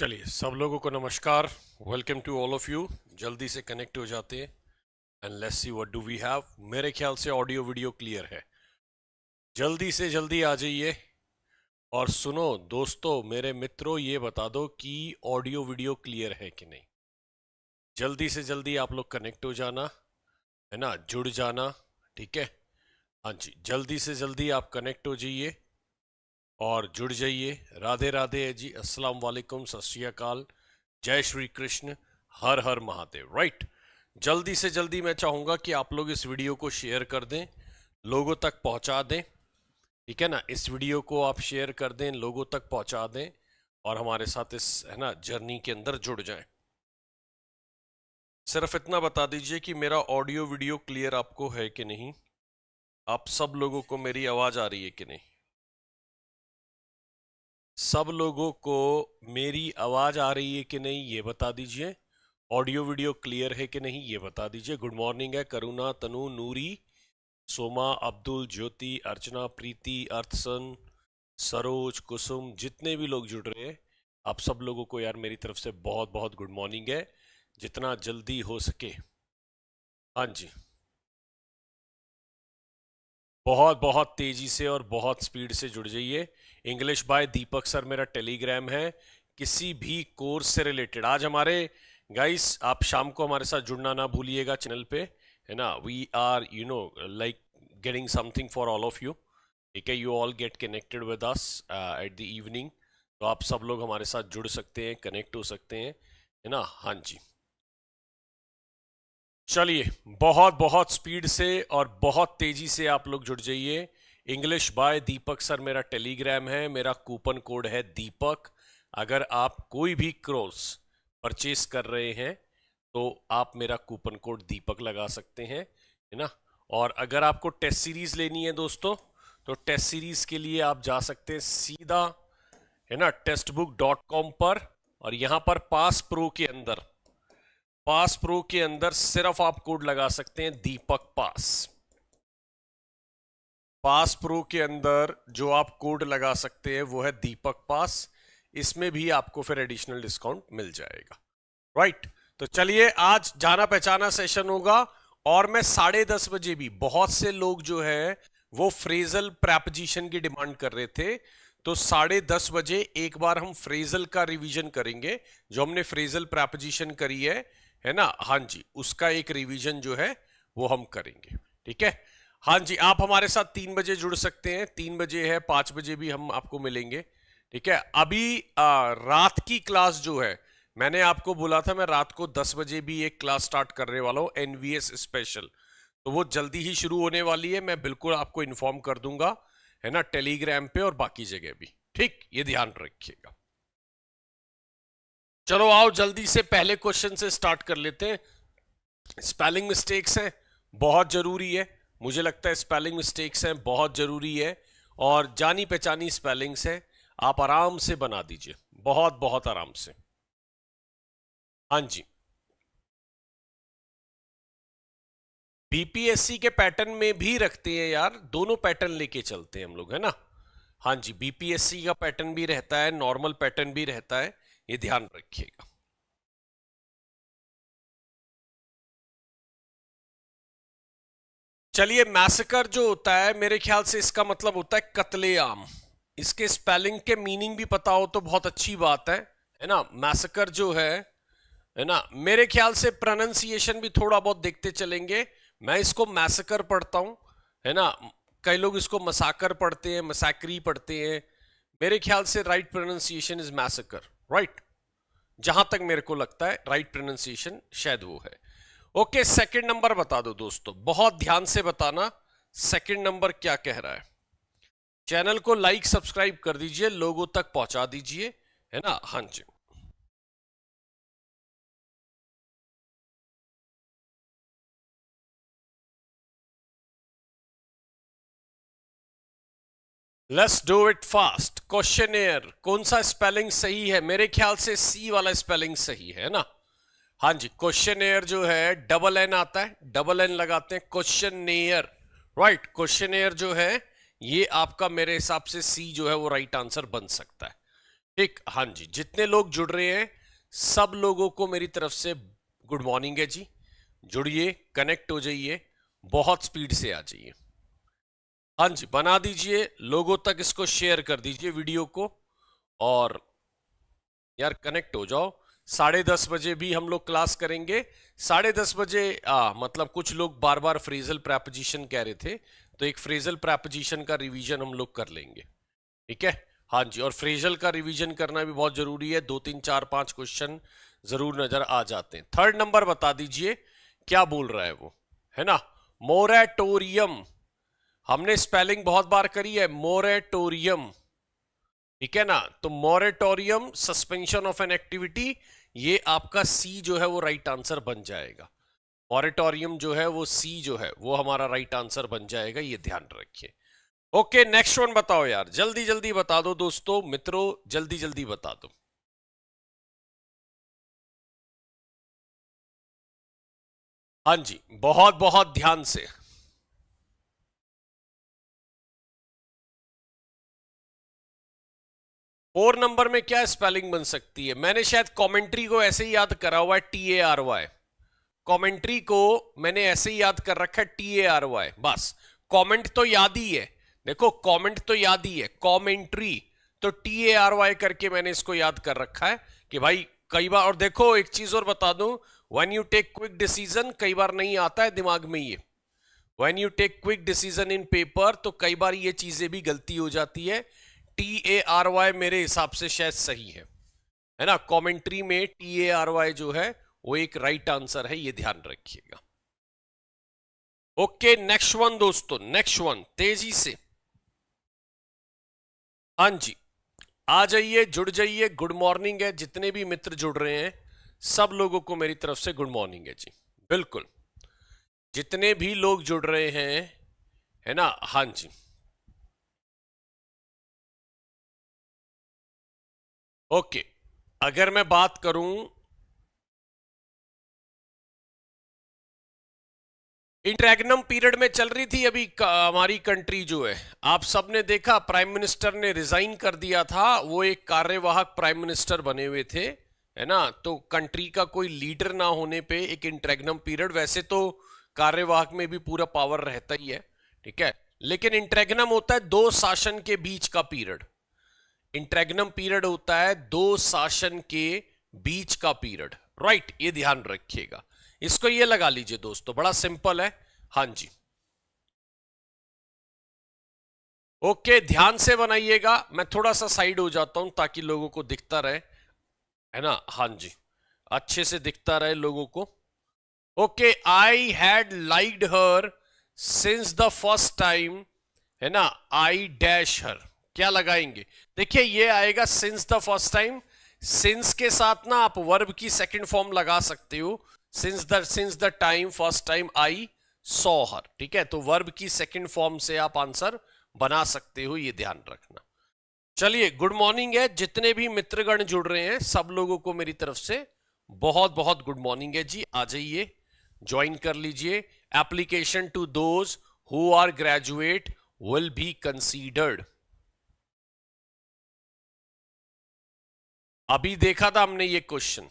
चलिए सब लोगों को नमस्कार। Welcome to all of you. जल्दी से कनेक्ट हो जाते हैं and let's see what do we have. मेरे ख्याल से ऑडियो वीडियो क्लियर है। जल्दी से जल्दी आ जाइए और सुनो दोस्तों, मेरे मित्रों, ये बता दो कि ऑडियो वीडियो क्लियर है कि नहीं। जल्दी से जल्दी आप लोग कनेक्ट हो जाना, है ना, जुड़ जाना। ठीक है, हाँ जी, जल्दी से जल्दी आप कनेक्ट हो जाइए और जुड़ जाइए। राधे राधे जी, अस्सलाम वालेकुम, सत श्री अकाल, जय श्री कृष्ण, हर हर महादेव। राइट, जल्दी से जल्दी मैं चाहूंगा कि आप लोग इस वीडियो को शेयर कर दें, लोगों तक पहुंचा दें। ठीक है ना, इस वीडियो को आप शेयर कर दें, लोगों तक पहुंचा दें और हमारे साथ इस, है ना, जर्नी के अंदर जुड़ जाएं। सिर्फ इतना बता दीजिए कि मेरा ऑडियो वीडियो क्लियर आपको है कि नहीं। आप सब लोगों को मेरी आवाज आ रही है कि नहीं? सब लोगों को मेरी आवाज आ रही है कि नहीं ये बता दीजिए। ऑडियो वीडियो क्लियर है कि नहीं ये बता दीजिए। गुड मॉर्निंग है करुणा, तनु, नूरी, सोमा, अब्दुल, ज्योति, अर्चना, प्रीति, अर्थसन, सरोज, कुसुम, जितने भी लोग जुड़ रहे हैं, आप सब लोगों को यार मेरी तरफ से बहुत बहुत गुड मॉर्निंग है। जितना जल्दी हो सके, हाँ जी, बहुत बहुत तेजी से और बहुत स्पीड से जुड़ जाइए। इंग्लिश बाय दीपक सर मेरा टेलीग्राम है। किसी भी कोर्स से रिलेटेड आज हमारे गाइस, आप शाम को हमारे साथ जुड़ना ना भूलिएगा चैनल पे, है ना। We are like getting something for all of you. ठीक है, you all get connected with us at the evening. तो आप सब लोग हमारे साथ जुड़ सकते हैं, कनेक्ट हो सकते हैं, है ना। हाँ जी, चलिए, बहुत बहुत स्पीड से और बहुत तेजी से आप लोग जुड़ जाइए। इंग्लिश बाय दीपक सर मेरा टेलीग्राम है, मेरा कूपन कोड है दीपक। अगर आप कोई भी कोर्स परचेस कर रहे हैं तो आप मेरा कूपन कोड दीपक लगा सकते हैं, है ना। और अगर आपको टेस्ट सीरीज लेनी है दोस्तों, तो टेस्ट सीरीज के लिए आप जा सकते हैं सीधा, है ना, टेस्टबुक.com पर। और यहां पर पास प्रो के अंदर सिर्फ आप कोड लगा सकते हैं दीपक पास। पास प्रो के अंदर जो आप कोड लगा सकते हैं वो है दीपक पास। इसमें भी आपको फिर एडिशनल डिस्काउंट मिल जाएगा। राइट, तो चलिए, आज जाना पहचाना सेशन होगा। और मैं 10:30 बजे भी, बहुत से लोग जो है वो फ्रेजल प्रेपोजिशन की डिमांड कर रहे थे, तो 10:30 बजे एक बार हम फ्रेजल का रिवीजन करेंगे। जो हमने फ्रेजल प्रेपोजिशन करी है ना, हाँ जी, उसका एक रिवीजन जो है वो हम करेंगे। ठीक है, हाँ जी, आप हमारे साथ 3 बजे जुड़ सकते हैं। 3 बजे है, 5 बजे भी हम आपको मिलेंगे। ठीक है, अभी रात की क्लास जो है, मैंने आपको बोला था मैं रात को 10 बजे भी एक क्लास स्टार्ट करने वाला हूं, एनवीएस स्पेशल। तो वो जल्दी ही शुरू होने वाली है, मैं बिल्कुल आपको इन्फॉर्म कर दूंगा, है ना, टेलीग्राम पे और बाकी जगह भी। ठीक, ये ध्यान रखिएगा। चलो आओ जल्दी से पहले क्वेश्चन से स्टार्ट कर लेते हैं। स्पेलिंग मिस्टेक्स हैं, बहुत जरूरी है। मुझे लगता है स्पेलिंग मिस्टेक्स हैं, बहुत जरूरी है। और जानी पहचानी स्पेलिंग्स हैं, आप आराम से बना दीजिए, बहुत बहुत आराम से। हाँ जी, बीपीएससी के पैटर्न में भी रखते हैं यार, दोनों पैटर्न लेके चलते हैं हम लोग, है ना। हाँ जी, बीपीएससी का पैटर्न भी रहता है, नॉर्मल पैटर्न भी रहता है, ये ध्यान रखिएगा। चलिए, मैसेकर जो होता है, मेरे ख्याल से इसका मतलब होता है कत्लेआम। इसके स्पेलिंग के मीनिंग भी पता हो तो बहुत अच्छी बात है ना। मैसेकर जो है ना, मेरे ख्याल से प्रोनाउंसिएशन भी थोड़ा बहुत देखते चलेंगे। मैं इसको मैसेकर पढ़ता हूं, है ना। कई लोग इसको मसाकर पढ़ते हैं, मसाकरी पढ़ते हैं। मेरे ख्याल से right pronunciation is massacre. Right, जहां तक मेरे को लगता है राइट प्रोनाउंसिएशन शायद वो है। ओके, सेकंड नंबर बता दो दोस्तों, बहुत ध्यान से बताना सेकंड नंबर क्या कह रहा है। चैनल को लाइक सब्सक्राइब कर दीजिए, लोगों तक पहुंचा दीजिए, है ना। हाँ जी, let's do it fast. Questionnaire, कौन सा स्पेलिंग सही है? मेरे ख्याल से सी वाला स्पेलिंग सही है ना। हाँ जी, क्वेश्चनेयर जो है डबल एन आता है, डबल एन लगाते हैं, क्वेश्चनेयर। राइट, क्वेश्चनेयर जो है ये आपका मेरे हिसाब से सी जो है वो राइट आंसर बन सकता है। ठीक, हाँ जी, जितने लोग जुड़ रहे हैं सब लोगों को मेरी तरफ से गुड मॉर्निंग है जी। जुड़िए, कनेक्ट हो जाइए, बहुत स्पीड से आ जाइए। हाँ जी, बना दीजिए, लोगों तक इसको शेयर कर दीजिए वीडियो को, और यार कनेक्ट हो जाओ। 10:30 बजे भी हम लोग क्लास करेंगे। 10:30 बजे मतलब कुछ लोग बार बार फ्रेजल प्रेपोजिशन कह रहे थे, तो एक फ्रेजल प्रेपोजिशन का रिवीजन हम लोग कर लेंगे, ठीक है। हाँ जी, और फ्रेजल का रिवीजन करना भी बहुत जरूरी है, 2 3 4 5 क्वेश्चन जरूर नजर आ जाते हैं। थर्ड नंबर बता दीजिए क्या बोल रहा है वो, है ना। मोरेटोरियम, हमने स्पेलिंग बहुत बार करी है, मोरेटोरियम, ठीक है ना। तो moratorium, suspension of an activity, ये आपका सी जो है वो राइट आंसर बन जाएगा। मोरेटोरियम जो है वो सी जो है वो हमारा राइट आंसर बन जाएगा, ये ध्यान रखिए। ओके, नेक्स्ट वन बताओ यार, जल्दी जल्दी बता दो दोस्तों, मित्रों, जल्दी जल्दी बता दो। हाँ जी, बहुत बहुत ध्यान से। 4 नंबर में क्या स्पेलिंग बन सकती है? मैंने शायद कमेंट्री को ऐसे ही याद करा हुआ है, TARY। कमेंट्री को मैंने ऐसे ही याद कर रखा है, TARY। बस कमेंट तो याद ही है, देखो कमेंट तो याद ही है, कमेंट्री तो TARY करके मैंने इसको याद कर रखा है कि भाई कई बार। और देखो एक चीज और बता दूं, when you take quick decision, कई बार नहीं आता है दिमाग में ये, when you take quick decision in paper, तो कई बार ये चीजें भी गलती हो जाती है। TARY मेरे हिसाब से शायद सही है ना। कमेंट्री में TARY जो है वो एक राइट आंसर है, ये ध्यान रखिएगा। ओके, नेक्स्ट वन दोस्तों, नेक्स्ट वन तेजी से। हाँ जी, आ जाइए, जुड़ जाइए, गुड मॉर्निंग है। जितने भी मित्र जुड़ रहे हैं सब लोगों को मेरी तरफ से गुड मॉर्निंग है जी, बिल्कुल। जितने भी लोग जुड़ रहे हैं, है ना, हाँ जी। ओके, अगर मैं बात करूं, इंटररेग्नम पीरियड में चल रही थी अभी हमारी कंट्री जो है, आप सबने देखा प्राइम मिनिस्टर ने रिजाइन कर दिया था, वो एक कार्यवाहक प्राइम मिनिस्टर बने हुए थे, है ना। तो कंट्री का कोई लीडर ना होने पे एक इंटररेग्नम पीरियड, वैसे तो कार्यवाहक में भी पूरा पावर रहता ही है, ठीक है, लेकिन इंटररेग्नम होता है 2 शासन के बीच का पीरियड। इंटररेग्नम पीरियड होता है 2 शासन के बीच का पीरियड, राइट, ये ध्यान रखिएगा। इसको ये लगा लीजिए दोस्तों, बड़ा सिंपल है। हाँ जी, ओके, ध्यान से बनाइएगा। मैं थोड़ा सा साइड हो जाता हूं ताकि लोगों को दिखता रहे, है ना। हाँ जी, अच्छे से दिखता रहे लोगों को। Okay, I had liked her since the first time, है ना, आई डैश हर, क्या लगाएंगे? देखिए ये आएगा since the first time. Since के साथ ना आप वर्ब की सेकंड फॉर्म लगा सकते हो, since the time first time I saw her, ठीक है। तो वर्ब की सेकंड फॉर्म से आप आंसर बना सकते हो, ये ध्यान रखना। चलिए, गुड मॉर्निंग है, जितने भी मित्रगण जुड़ रहे हैं सब लोगों को मेरी तरफ से बहुत बहुत गुड मॉर्निंग है जी। आ जाइए, ज्वाइन कर लीजिए। Application to those who are graduate will be considered. अभी देखा था हमने ये क्वेश्चन,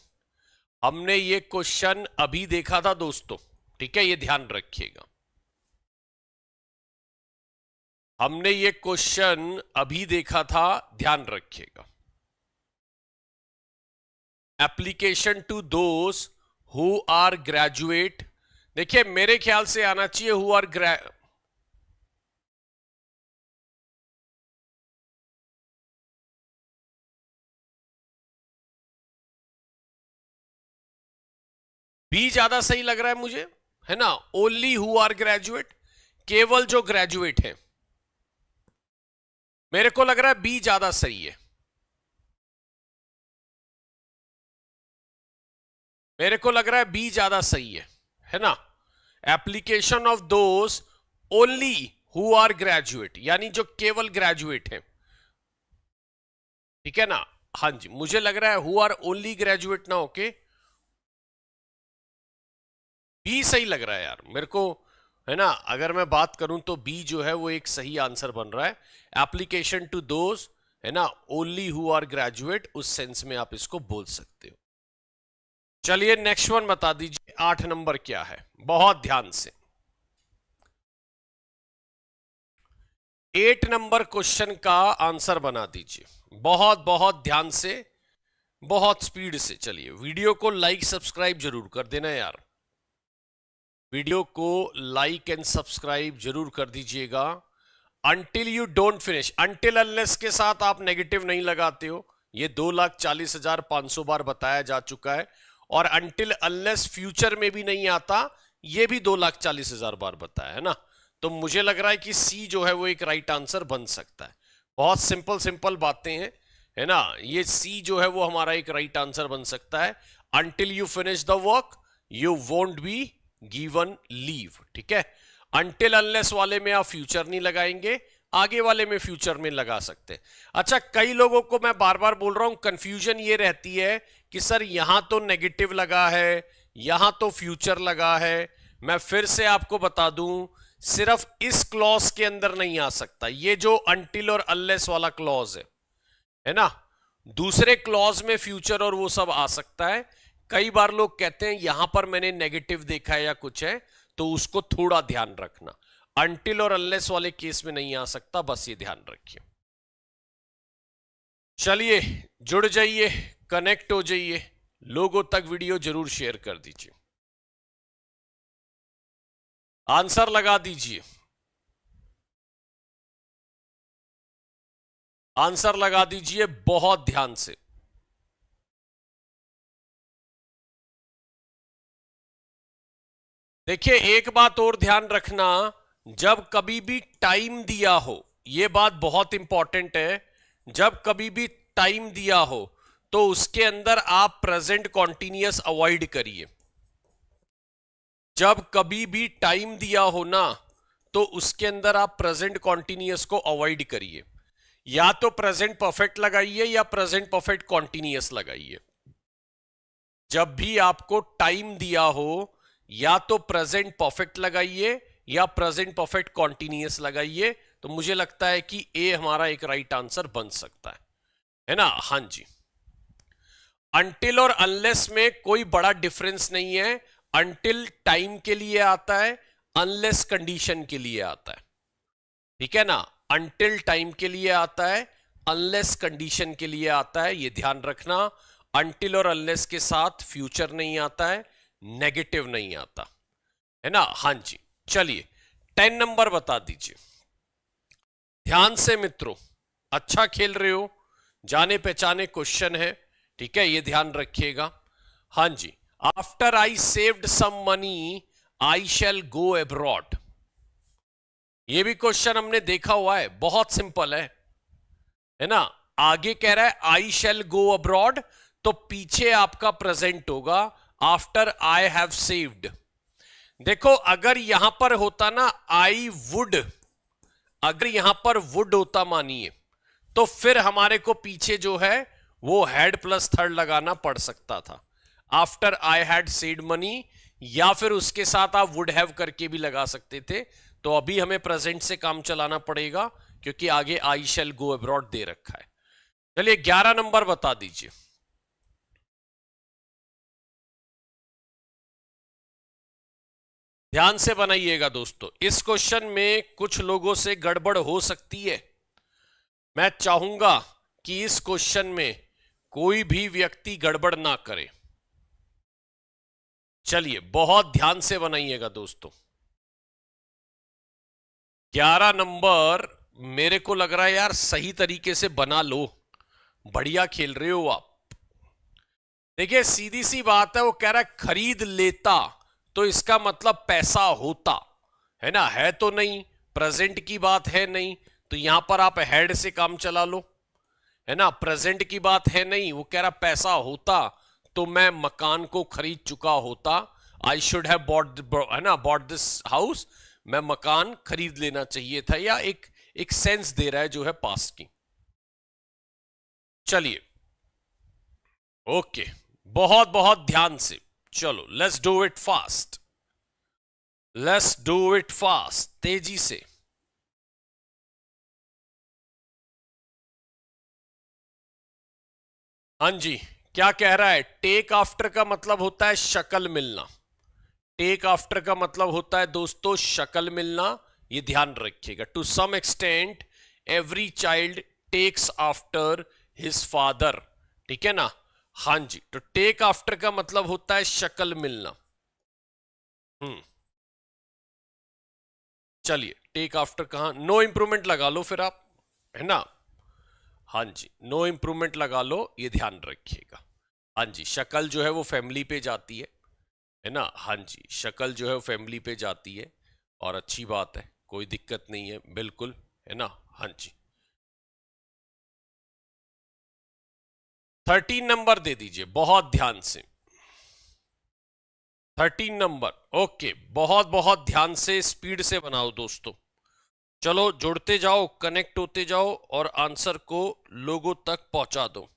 हमने ये क्वेश्चन अभी देखा था दोस्तों, ठीक है, ये ध्यान रखिएगा। हमने ये क्वेश्चन अभी देखा था, ध्यान रखिएगा। Application to those who are graduate, देखिए मेरे ख्याल से आना चाहिए हु आर बी ज्यादा सही लग रहा है मुझे, है ना। ओनली हु आर ग्रेजुएट, केवल जो ग्रेजुएट है, मेरे को लग रहा है बी ज्यादा सही है, मेरे को लग रहा है बी ज्यादा सही है ना। Application of those only who are graduate, यानी जो केवल ग्रेजुएट है, ठीक है ना। हाँ जी, मुझे लग रहा है हु आर ओनली ग्रेजुएट ना होके बी सही लग रहा है यार मेरे को, है ना। अगर मैं बात करूं तो बी जो है वो एक सही आंसर बन रहा है। एप्लीकेशन टू दोज है ना, ओनली हु आर ग्रेजुएट, उस सेंस में आप इसको बोल सकते हो। चलिए नेक्स्ट वन बता दीजिए, 8 नंबर क्या है, बहुत ध्यान से। 8 नंबर क्वेश्चन का आंसर बना दीजिए, बहुत बहुत ध्यान से, बहुत स्पीड से। चलिए वीडियो को लाइक सब्सक्राइब जरूर कर देना यार, वीडियो को लाइक एंड सब्सक्राइब जरूर कर दीजिएगा। Until you don't finish, until unless के साथ आप नेगेटिव नहीं लगाते हो, ये 2,40,500 बार बताया जा चुका है, और अंटिल अनलेस फ्यूचर में भी नहीं आता, ये भी 2,40,000 बार बताया है ना। तो मुझे लग रहा है कि सी जो है वो एक राइट आंसर बन सकता है। बहुत सिंपल सिंपल बातें हैं, है ना, ये सी जो है वो हमारा एक राइट आंसर बन सकता है। Until you finish the work you won't be given leave, ठीक है। अंटिल अनलेस वाले में आप फ्यूचर नहीं लगाएंगे, आगे वाले में फ्यूचर में लगा सकते हैं। अच्छा, कई लोगों को मैं बार बार बोल रहा हूं, कंफ्यूजन ये रहती है कि सर यहां तो नेगेटिव लगा है, यहां तो फ्यूचर लगा है। मैं फिर से आपको बता दूं, सिर्फ इस क्लॉज के अंदर नहीं आ सकता, ये जो अंटिल और अनलेस वाला क्लॉज है ना, दूसरे क्लॉज में फ्यूचर और वो सब आ सकता है। कई बार लोग कहते हैं यहां पर मैंने नेगेटिव देखा है या कुछ है, तो उसको थोड़ा ध्यान रखना, अंटिल और अनलेस वाले केस में नहीं आ सकता, बस ये ध्यान रखिए। चलिए जुड़ जाइए, कनेक्ट हो जाइए, लोगों तक वीडियो जरूर शेयर कर दीजिए, आंसर लगा दीजिए, आंसर लगा दीजिए बहुत ध्यान से। देखिए एक बात और ध्यान रखना, जब कभी भी टाइम दिया हो, यह बात बहुत इंपॉर्टेंट है, जब कभी भी टाइम दिया हो तो उसके अंदर आप प्रेजेंट कॉन्टिन्यूअस अवॉइड करिए। जब कभी भी टाइम दिया हो ना, तो उसके अंदर आप प्रेजेंट कॉन्टिन्यूअस को अवॉइड करिए, या तो प्रेजेंट परफेक्ट लगाइए या प्रेजेंट परफेक्ट कॉन्टिन्यूअस लगाइए। जब भी आपको टाइम दिया हो, या तो प्रेजेंट परफेक्ट लगाइए या प्रेजेंट परफेक्ट कॉन्टिन्यूअस लगाइए। तो मुझे लगता है कि ए हमारा एक राइट आंसर बन सकता है ना। हां जी, अंटिल और अनलेस में कोई बड़ा डिफरेंस नहीं है, अंटिल टाइम के लिए आता है, अनलेस कंडीशन के लिए आता है, ठीक है ना। अंटिल टाइम के लिए आता है, अनलेस कंडीशन के लिए आता है, ये ध्यान रखना। अंटिल और अनलेस के साथ फ्यूचर नहीं आता है, नेगेटिव नहीं आता है ना। हां जी, चलिए 10 नंबर बता दीजिए, ध्यान से मित्रों, अच्छा खेल रहे हो, जाने पहचाने क्वेश्चन है, ठीक है, ये ध्यान रखिएगा। हां जी, after I saved some money I shall go abroad, ये भी क्वेश्चन हमने देखा हुआ है, बहुत सिंपल है ना। आगे कह रहा है आई शैल गो अब्रॉड, तो पीछे आपका प्रेजेंट होगा आफ्टर आई हैव सेव्ड। देखो अगर यहां पर होता ना आई वुड, अगर यहां पर वुड होता मानिए, तो फिर हमारे को पीछे जो है वो हैड प्लस थर्ड लगाना पड़ सकता था, after I had saved money, या फिर उसके साथ आप वुड हैव करके भी लगा सकते थे। तो अभी हमें प्रेजेंट से काम चलाना पड़ेगा, क्योंकि आगे आई शैल गो अब्रॉड दे रखा है। चलिए 11 नंबर बता दीजिए, ध्यान से बनाइएगा दोस्तों, इस क्वेश्चन में कुछ लोगों से गड़बड़ हो सकती है। मैं चाहूंगा कि इस क्वेश्चन में कोई भी व्यक्ति गड़बड़ ना करे। चलिए बहुत ध्यान से बनाइएगा दोस्तों, 11 नंबर मेरे को लग रहा है यार सही तरीके से बना लो, बढ़िया खेल रहे हो आप। देखिए सीधी सी बात है, वो कह रहा है खरीद लेता, तो इसका मतलब पैसा होता है ना, है तो नहीं, प्रेजेंट की बात है नहीं, तो यहां पर आप हेड से काम चला लो, है ना। प्रेजेंट की बात है नहीं, वो कह रहा पैसा होता तो मैं मकान को खरीद चुका होता, आई शुड हैव बॉट, है ना, बॉट दिस हाउस, मैं मकान खरीद लेना चाहिए था, या एक सेंस दे रहा है जो है पास्ट की। चलिए ओके, बहुत बहुत ध्यान से, चलो let's do it fast, let's do it fast, तेजी से। हाँ जी, क्या कह रहा है? टेक आफ्टर का मतलब होता है शक्ल मिलना। टेक आफ्टर का मतलब होता है दोस्तों शक्ल मिलना। ये ध्यान रखिएगा। To some extent every child takes after his father. ठीक है ना? हाँ जी, तो टेक आफ्टर का मतलब होता है शक्ल मिलना। चलिए, टेक आफ्टर कहां? नो इंप्रूवमेंट लगा लो फिर आप, है ना? हाँ जी, नो इंप्रूवमेंट लगा लो, ये ध्यान रखिएगा। हाँ जी, शक्ल जो है वो फैमिली पे जाती है ना? हाँ जी, शक्ल जो है वो फैमिली पे जाती है और अच्छी बात है, कोई दिक्कत नहीं है, बिल्कुल, है ना? हाँ जी, 13 नंबर दे दीजिए बहुत ध्यान से। 13 नंबर, ओके, बहुत बहुत ध्यान से स्पीड से बनाओ दोस्तों। चलो जुड़ते जाओ, कनेक्ट होते जाओ और आंसर को लोगों तक पहुंचा दो।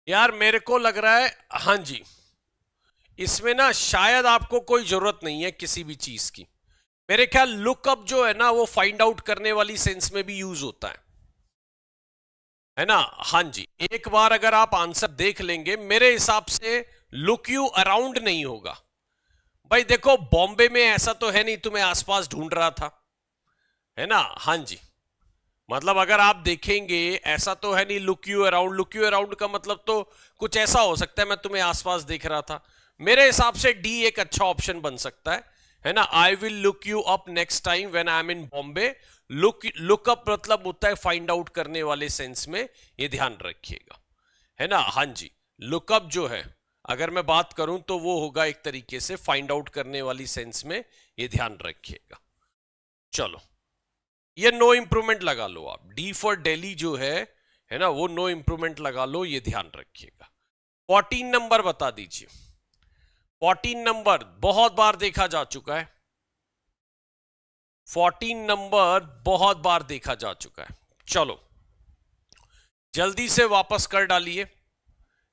यार मेरे को लग रहा है, हाँ जी, इसमें ना शायद आपको कोई जरूरत नहीं है किसी भी चीज की। मेरे ख्याल लुकअप जो है ना वो फाइंड आउट करने वाली सेंस में भी यूज होता है ना? हाँ जी, एक बार अगर आप आंसर देख लेंगे मेरे हिसाब से लुक यू अराउंड नहीं होगा। भाई देखो, बॉम्बे में ऐसा तो है नहीं तुम्हें आसपास ढूंढ रहा था, है ना? हाँ जी, मतलब अगर आप देखेंगे ऐसा तो है नहीं look you around. Look you around का मतलब तो कुछ ऐसा हो सकता है मैं तुम्हें आसपास देख रहा था। मेरे हिसाब से डी एक अच्छा ऑप्शन बन सकता है ना? I will look you up next time when I am in Bombay. Lookup मतलब होता है फाइंड आउट करने वाले सेंस में, ये ध्यान रखिएगा, है ना? हाँ जी, लुकअप जो है अगर मैं बात करूं तो वो होगा एक तरीके से फाइंड आउट करने वाली सेंस में, ये ध्यान रखिएगा। चलो, ये नो इंप्रूवमेंट लगा लो आप। डी फॉर दिल्ली जो है ना, वो नो इंप्रूवमेंट लगा लो, ये ध्यान रखिएगा। 14 नंबर बता दीजिए। 14 नंबर बहुत बार देखा जा चुका है। 14 नंबर बहुत बार देखा जा चुका है। चलो जल्दी से वापस कर डालिए,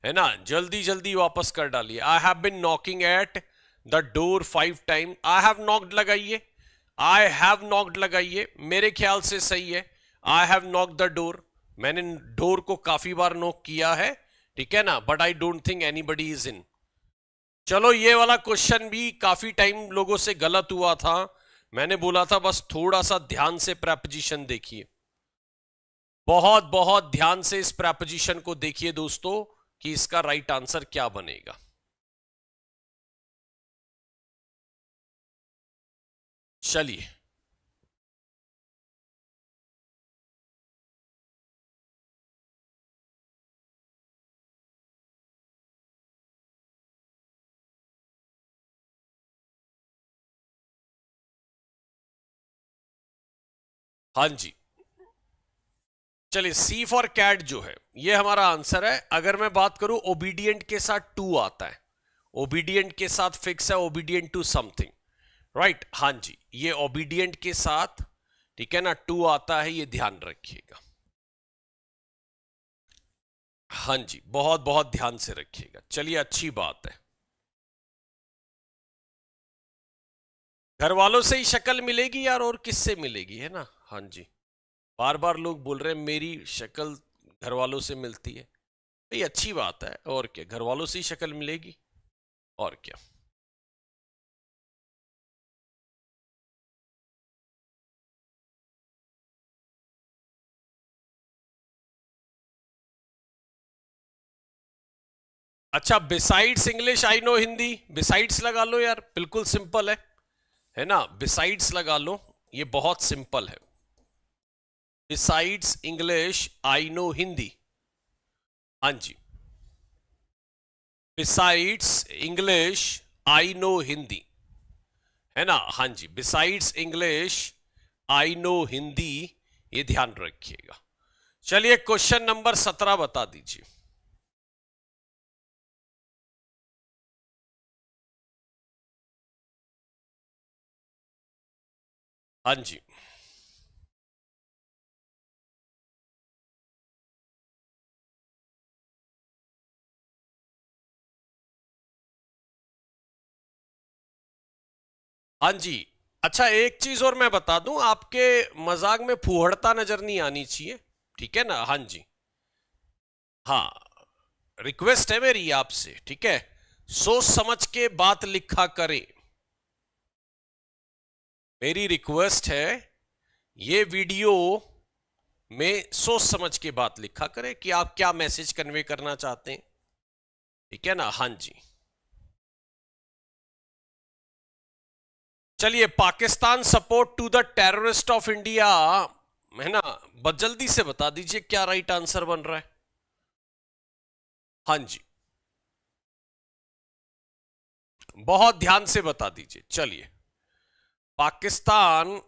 है ना? जल्दी जल्दी वापस कर डालिए। I have been knocking at the door 5 time. I have knocked लगाइए, आई हैव नॉक्ड लगाइए, मेरे ख्याल से सही है। I have knock the door, मैंने डोर को काफी बार नॉक किया है, ठीक है ना? But I don't think anybody is in. चलो ये वाला क्वेश्चन भी काफी टाइम लोगों से गलत हुआ था। मैंने बोला था बस थोड़ा सा ध्यान से प्रेपोजिशन देखिए, बहुत बहुत ध्यान से इस प्रेपोजिशन को देखिए दोस्तों कि इसका राइट आंसर क्या बनेगा। चलिए, हाँ जी, चलिए सी फॉर कैट जो है ये हमारा आंसर है। अगर मैं बात करूं ओबीडियंट के साथ टू आता है, ओबीडियंट के साथ फिक्स है, ओबीडियंट टू समथिंग, राइट? हाँ जी, ये ओबीडियंट के साथ, ठीक है ना, टू आता है, ये ध्यान रखिएगा। हाँ जी, बहुत बहुत ध्यान से रखिएगा। चलिए अच्छी बात है। घर वालों से ही शक्ल मिलेगी यार, और किससे मिलेगी, है ना? हाँ जी, बार बार लोग बोल रहे हैं मेरी शक्ल घर वालों से मिलती है। ये अच्छी बात है, और क्या, घर वालों से ही शक्ल मिलेगी, और क्या। अच्छा, besides English I know Hindi, besides लगा लो यार, बिल्कुल सिंपल है ना? बिसाइड्स लगा लो, ये बहुत सिंपल है। Besides English I know Hindi, हाँ जी, besides English I know Hindi, है ना? हाँ जी, besides English I know Hindi, ये ध्यान रखिएगा। चलिए क्वेश्चन नंबर 17 बता दीजिए। हाँ जी, हाँ जी। अच्छा, एक चीज और मैं बता दूं, आपके मजाक में फूहड़ता नजर नहीं आनी चाहिए, ठीक है ना? हाँ जी। हाँ, रिक्वेस्ट है मेरी आपसे, ठीक है? सोच समझ के बात लिखा करें, मेरी रिक्वेस्ट है। ये वीडियो में सोच समझ के बात लिखा करें कि आप क्या मैसेज कन्वे करना चाहते हैं, ठीक है ना? हाँ जी। चलिए, Pakistan support to the terrorist of India, है ना? जल्दी से बता दीजिए क्या राइट आंसर बन रहा है। हाँ जी, बहुत ध्यान से बता दीजिए। चलिए, पाकिस्तान,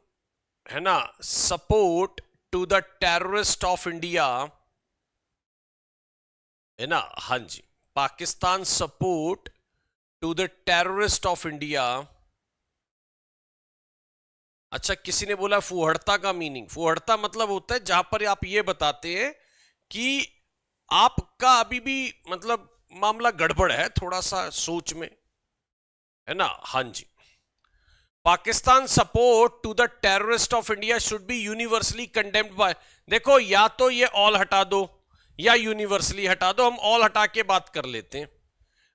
है ना, support to the terrorist of India, है ना? हाँ जी, Pakistan support to the terrorist of India. अच्छा, किसी ने बोला फुहड़ता का मीनिंग, फुहड़ता मतलब होता है जहां पर आप ये बताते हैं कि आपका अभी भी मतलब मामला गड़बड़ है थोड़ा सा सोच में, है ना? हाँ जी। Pakistan support to the terrorist of India should be universally condemned by, देखो या तो ये ऑल हटा दो या यूनिवर्सली हटा दो। हम ऑल हटा के बात कर लेते हैं,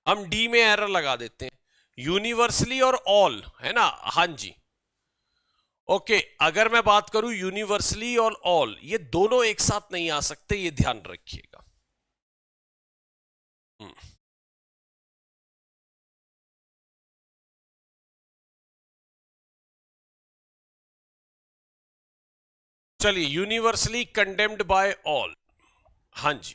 हम डी में एरर लगा देते हैं, यूनिवर्सली और ऑल, है ना? हाँ जी। ओके, अगर मैं बात करूं यूनिवर्सली और ऑल, ये दोनों एक साथ नहीं आ सकते, ये ध्यान रखिएगा। चलिए, यूनिवर्सली कंडेम्ड बाय ऑल, हाँ जी।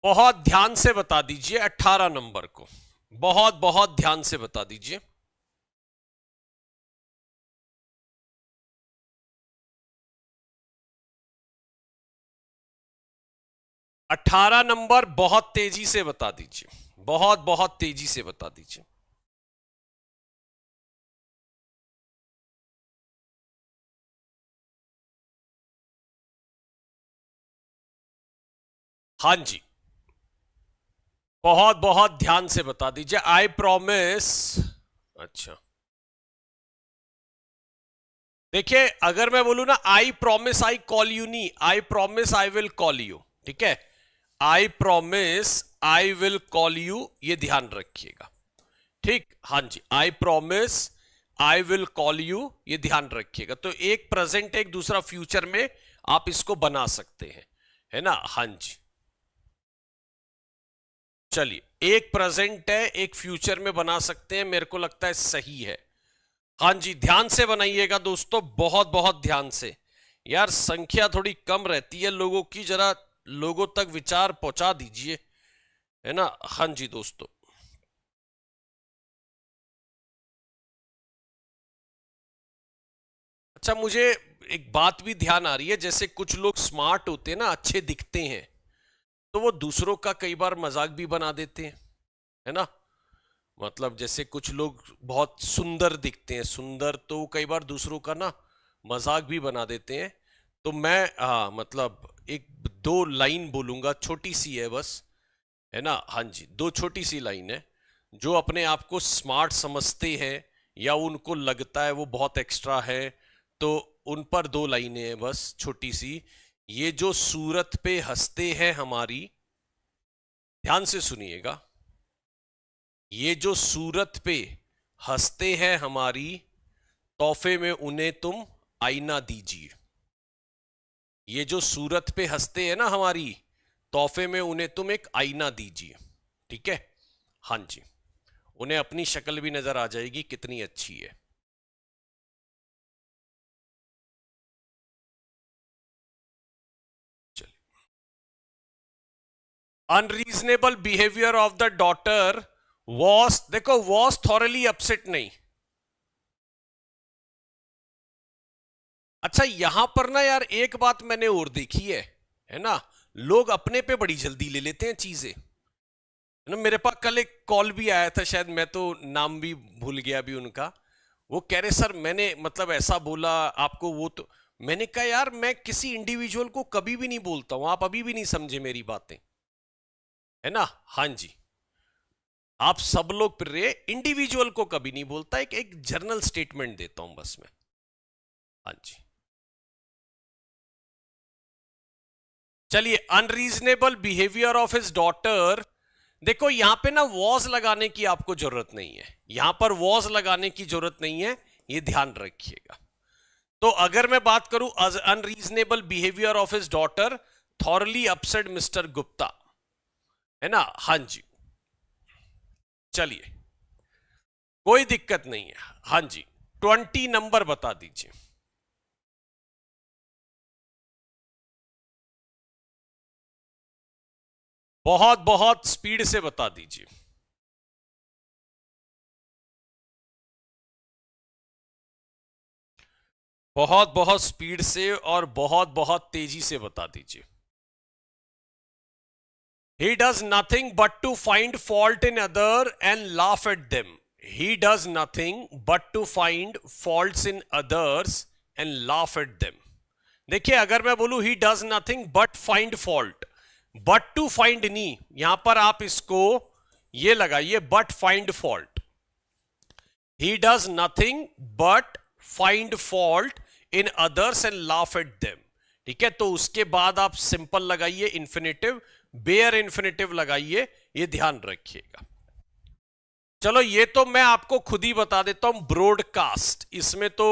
बहुत ध्यान से बता दीजिए 18 नंबर को, बहुत बहुत ध्यान से बता दीजिए। 18 नंबर बहुत तेजी से बता दीजिए, बहुत बहुत तेजी से बता दीजिए। हाँ जी, बहुत बहुत ध्यान से बता दीजिए। I promise. अच्छा, देखिए, अगर मैं बोलूं ना I promise I call you, नहीं, I promise I will call you, ठीक है? I promise I will call you, ये ध्यान रखिएगा, ठीक? हाँ जी, I promise I will call you, ये ध्यान रखिएगा। तो एक प्रेजेंट एक दूसरा फ्यूचर में आप इसको बना सकते हैं, है ना? हाँ जी। चलिए, एक प्रेजेंट है एक फ्यूचर में बना सकते हैं, मेरे को लगता है सही है। हाँ जी, ध्यान से बनाइएगा दोस्तों, बहुत बहुत ध्यान से। यार, संख्या थोड़ी कम रहती है लोगों की, जरा लोगों तक विचार पहुंचा दीजिए, है ना? हाँ जी दोस्तों। अच्छा, मुझे एक बात भी ध्यान आ रही है, जैसे कुछ लोग स्मार्ट होते हैं ना, अच्छे दिखते हैं, तो वो दूसरों का कई बार मजाक भी बना देते हैं, है ना? मतलब जैसे कुछ लोग बहुत सुंदर दिखते हैं, सुंदर, तो वो कई बार दूसरों का ना मजाक भी बना देते हैं। तो मैं, हाँ, मतलब एक दो लाइन बोलूंगा, छोटी सी है बस, है ना? हाँ जी, दो छोटी सी लाइन है। जो अपने आप को स्मार्ट समझते हैं या उनको लगता है वो बहुत एक्स्ट्रा है, तो उन पर दो लाइनें हैं बस, छोटी सी। ये जो सूरत पे हंसते हैं हमारी, ध्यान से सुनिएगा, ये जो सूरत पे हंसते हैं हमारी, तोहफे में उन्हें तुम आईना दीजिए। ये जो सूरत पे हंसते हैं ना हमारी, तोहफे में उन्हें तुम एक आईना दीजिए, ठीक है? हाँ जी, उन्हें अपनी शक्ल भी नजर आ जाएगी कितनी अच्छी है। चलिए, unreasonable behaviour of the daughter was, देखो वॉज थॉरली अपसेट नहीं। अच्छा, यहां पर ना यार एक बात मैंने और देखी है ना? लोग अपने पे बड़ी जल्दी ले लेते हैं चीजें, है ना? मेरे पास कल एक कॉल भी आया था, शायद मैं तो नाम भी भूल गया अभी उनका। वो कह रहे सर मैंने मतलब ऐसा बोला आपको, वो तो मैंने कहा यार मैं किसी इंडिविजुअल को कभी भी नहीं बोलता हूं, आप अभी भी नहीं समझे मेरी बातें, है ना? हाँ जी, आप सब लोग पढ़ रहे, इंडिविजुअल को कभी नहीं बोलता, एक जनरल स्टेटमेंट देता हूं बस मैं। हाँ जी, चलिए, unreasonable behaviour of his daughter. देखो यहां पे ना वॉज लगाने की आपको जरूरत नहीं है, यहां पर वॉज लगाने की जरूरत नहीं है, ये ध्यान रखिएगा। तो अगर मैं बात करूं unreasonable behaviour of his daughter thoroughly upset mister Gupta, है ना। हाँ जी, चलिए, कोई दिक्कत नहीं है। हाँ जी, 20 नंबर बता दीजिए। बहुत बहुत स्पीड से बता दीजिए। बहुत बहुत स्पीड से और बहुत बहुत तेजी से बता दीजिए। He does nothing but to find fault in other and laugh at them. He does nothing but to find faults in others and laugh at them. देखिए, अगर मैं बोलूं he does nothing but find fault, but to find नहीं, यहां पर आप इसको ये लगाइए but find fault. He does nothing but find fault in others and laugh at them. ठीक है, तो उसके बाद आप सिंपल लगाइए इंफिनिटिव, बेयर इंफिनिटिव लगाइए, ये ध्यान रखिएगा। चलो, ये तो मैं आपको खुद ही बता देता हूं, ब्रॉडकास्ट, इसमें तो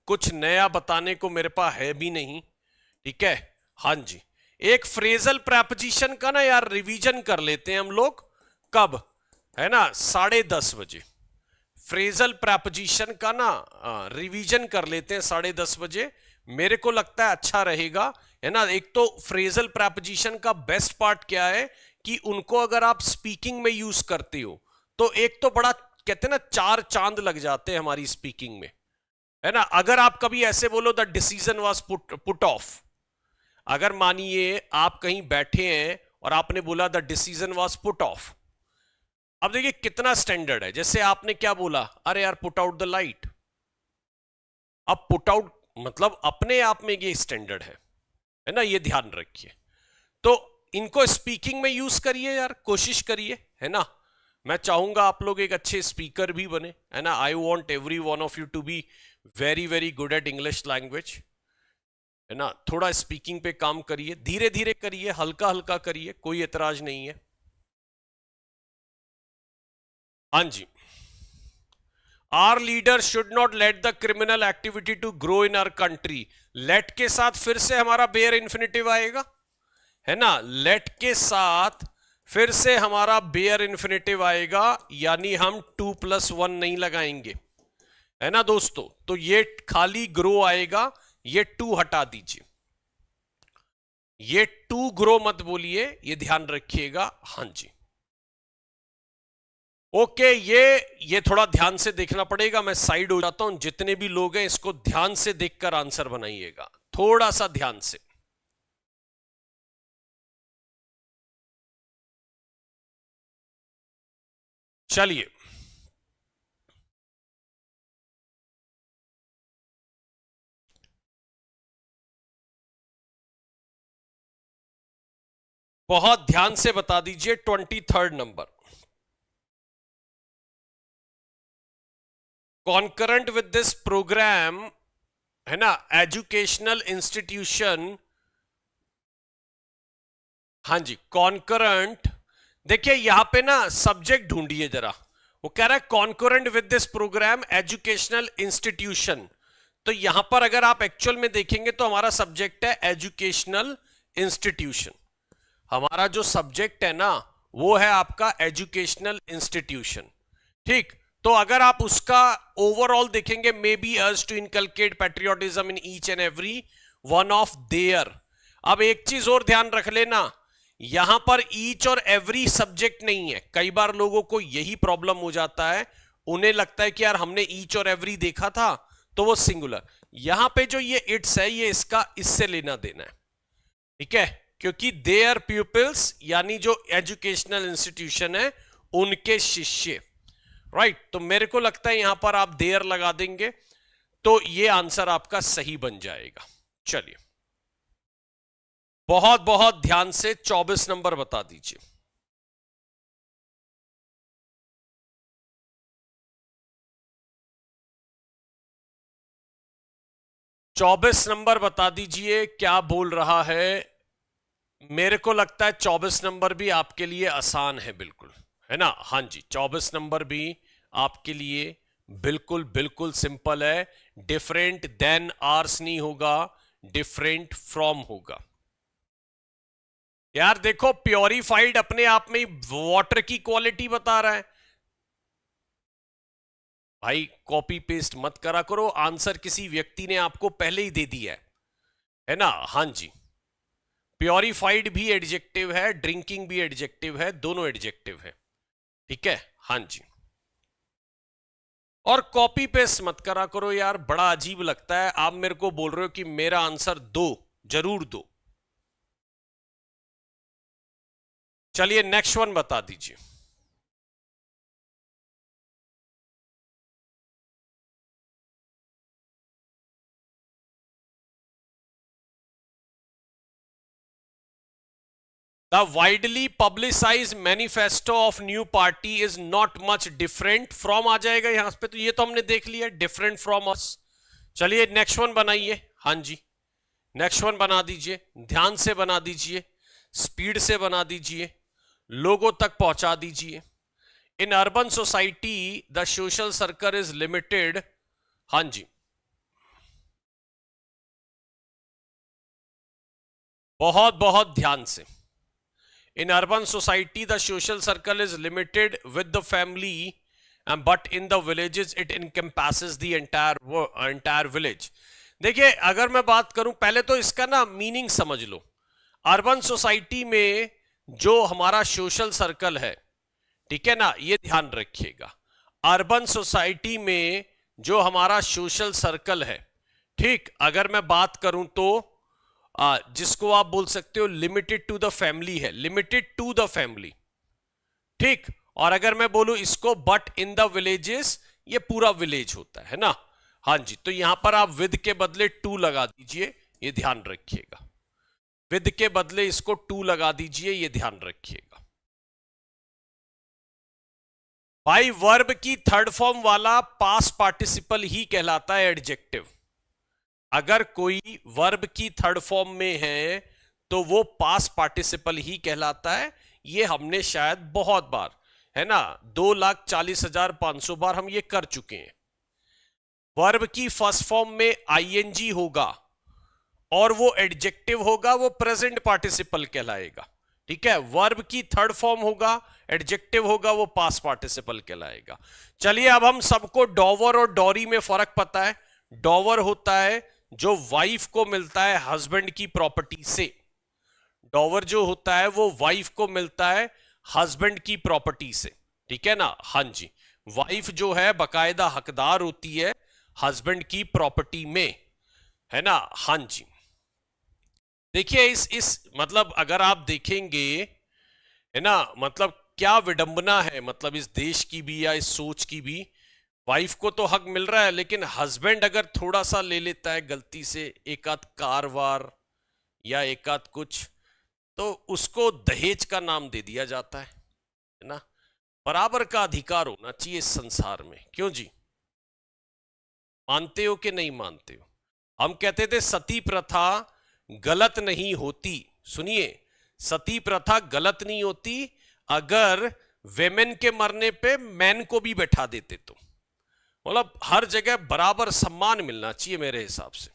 कुछ नया बताने को मेरे पास है भी नहीं। ठीक है, हाँ जी, एक फ्रेजल प्रेपोजिशन का ना यार रिवीजन कर लेते हैं हम लोग, कब, है ना, 10:30 बजे। फ्रेजल प्रेपोजिशन का ना रिवीजन कर लेते हैं 10:30 बजे, मेरे को लगता है अच्छा रहेगा, है ना। एक तो फ्रेजल प्रेपोजिशन का बेस्ट पार्ट क्या है कि उनको अगर आप स्पीकिंग में यूज करते हो तो एक तो बड़ा कहते हैं ना 4 चांद लग जाते हैं हमारी स्पीकिंग में, है ना। अगर आप कभी ऐसे बोलो the decision was put off, अगर मानिए आप कहीं बैठे हैं और आपने बोला the decision was put off, अब देखिए कितना स्टैंडर्ड है। जैसे आपने क्या बोला, अरे यार पुट आउट द लाइट। अब पुट आउट मतलब अपने आप में ये स्टैंडर्ड है ना, ये ध्यान रखिए। तो इनको स्पीकिंग में यूज करिए यार, कोशिश करिए, है ना। मैं चाहूंगा आप लोग एक अच्छे स्पीकर भी बने, है ना। I want every one of you to be very very good at English language, है ना। थोड़ा स्पीकिंग पे काम करिए, धीरे धीरे करिए, हल्का हल्का करिए, कोई एतराज नहीं है। हाँ जी, our leader should not let the criminal activity to grow in our country. Let के साथ फिर से हमारा बेयर इन्फिनिटिव आएगा, है ना। लेट के साथ फिर से हमारा बेयर इन्फिनिटिव आएगा, यानी हम 2+1 नहीं लगाएंगे, है ना दोस्तों। तो ये खाली ग्रो आएगा, ये 2 हटा दीजिए, ये 2 ग्रो मत बोलिए, ये ध्यान रखिएगा। हाँ जी, ओके, ये थोड़ा ध्यान से देखना पड़ेगा, मैं साइड हो जाता हूं। जितने भी लोग हैं इसको ध्यान से देखकर आंसर बनाइएगा, थोड़ा सा ध्यान से। चलिए, बहुत ध्यान से बता दीजिए 23rd number. Concurrent with this programme, है ना, एजुकेशनल इंस्टीट्यूशन। हाँ जी, कॉन्करेंट, देखिए यहां पे ना सब्जेक्ट ढूंढिए जरा, वो कह रहा है concurrent with this programme educational institution. तो यहां पर अगर आप एक्चुअल में देखेंगे तो हमारा सब्जेक्ट है एजुकेशनल इंस्टीट्यूशन। हमारा जो सब्जेक्ट है ना वो है आपका एजुकेशनल इंस्टीट्यूशन। ठीक, तो अगर आप उसका ओवरऑल देखेंगे, may be urge to inculcate patriotism in each and every one of their. अब एक चीज और ध्यान रख लेना, यहां पर ईच और एवरी सब्जेक्ट नहीं है। कई बार लोगों को यही प्रॉब्लम हो जाता है, उन्हें लगता है कि यार हमने ईच और एवरी देखा था तो वो सिंगुलर। यहां पे जो ये इट्स है, ये इसका इससे लेना देना है, ठीक है, क्योंकि देयर प्यूपिल्स यानी जो एजुकेशनल इंस्टीट्यूशन है उनके शिष्य, राइट। तो मेरे को लगता है यहां पर आप देयर लगा देंगे तो ये आंसर आपका सही बन जाएगा। चलिए, बहुत बहुत ध्यान से 24 नंबर बता दीजिए। 24 नंबर बता दीजिए क्या बोल रहा है। मेरे को लगता है 24 नंबर भी आपके लिए आसान है, बिल्कुल, है ना। हाँ जी, 24 नंबर भी आपके लिए बिल्कुल बिल्कुल सिंपल है। डिफरेंट देन आर्स नहीं होगा, डिफरेंट फ्रॉम होगा। यार देखो, प्योरीफाइड अपने आप में वाटर की क्वालिटी बता रहा है भाई। कॉपी पेस्ट मत करा करो, आंसर किसी व्यक्ति ने आपको पहले ही दे दिया है ना। हाँ जी, प्योरीफाइड भी एडजेक्टिव है, ड्रिंकिंग भी एडजेक्टिव है, दोनों एडजेक्टिव है, ठीक है। हाँ जी, और कॉपी पेस्ट मत करा करो यार, बड़ा अजीब लगता है। आप मेरे को बोल रहे हो कि मेरा आंसर दो, जरूर दो। चलिए नेक्स्ट वन बता दीजिए। The widely publicise manifesto of new party is not much different from आ जाएगा यहां पे, तो ये तो हमने देख लिया, डिफरेंट फ्रॉम अस। चलिए नेक्स्ट वन बनाइए। हाँ जी, नेक्स्ट वन बना दीजिए, ध्यान से बना दीजिए, स्पीड से बना दीजिए, लोगों तक पहुंचा दीजिए। In urban society the social circle is limited. हाँ जी, बहुत बहुत ध्यान से। In urban society, the social circle is limited with the family, but in the villages, it encompasses the entire village. देखिए, अगर मैं बात करूं, पहले तो इसका ना मीनिंग समझ लो। अर्बन सोसाइटी में जो हमारा सोशल सर्कल है, ठीक है ना, ये ध्यान रखिएगा। अर्बन सोसाइटी में जो हमारा सोशल सर्कल है, ठीक, अगर मैं बात करूं तो जिसको आप बोल सकते हो लिमिटेड टू द फैमिली है, लिमिटेड टू द फैमिली, ठीक। और अगर मैं बोलूं इसको बट इन द विलेजेस, ये पूरा विलेज होता है ना। हाँ जी, तो यहां पर आप विद के बदले टू लगा दीजिए, ये ध्यान रखिएगा। विद के बदले इसको टू लगा दीजिए, ये ध्यान रखिएगा भाई। वर्ब की थर्ड फॉर्म वाला पास पार्टिसिपल ही कहलाता है एडजेक्टिव। अगर कोई वर्ब की थर्ड फॉर्म में है तो वो पास पार्टिसिपल ही कहलाता है। ये हमने शायद बहुत बार, है ना, 2,40,500 बार हम ये कर चुके हैं। वर्ब की फर्स्ट फॉर्म में आईएनजी होगा और वो एडजेक्टिव होगा, वो प्रेजेंट पार्टिसिपल कहलाएगा, ठीक है। वर्ब की थर्ड फॉर्म होगा, एडजेक्टिव होगा, वो पास पार्टिसिपल कहलाएगा। चलिए अब हम सबको डॉवर और डॉरी में फर्क पता है। डॉवर होता है जो वाइफ को मिलता है हस्बैंड की प्रॉपर्टी से। डॉवर जो होता है वो वाइफ को मिलता है हस्बैंड की प्रॉपर्टी से, ठीक है ना। हाँ जी, वाइफ जो है बकायदा हकदार होती है हस्बैंड की प्रॉपर्टी में, है ना। हाँ जी, देखिए इस मतलब अगर आप देखेंगे, है ना, मतलब क्या विडंबना है, मतलब इस देश की भी या इस सोच की भी। वाइफ को तो हक मिल रहा है, लेकिन हस्बैंड अगर थोड़ा सा ले लेता है गलती से, एक आध कार वार या एक आध कुछ, तो उसको दहेज का नाम दे दिया जाता है ना। बराबर का अधिकार होना चाहिए इस संसार में, क्यों जी? मानते हो कि नहीं मानते हो? हम कहते थे सती प्रथा गलत नहीं होती। सुनिए, सती प्रथा गलत नहीं होती अगर वेमेन के मरने पे मैन को भी बैठा देते तो। मतलब हर जगह बराबर सम्मान मिलना चाहिए मेरे हिसाब से,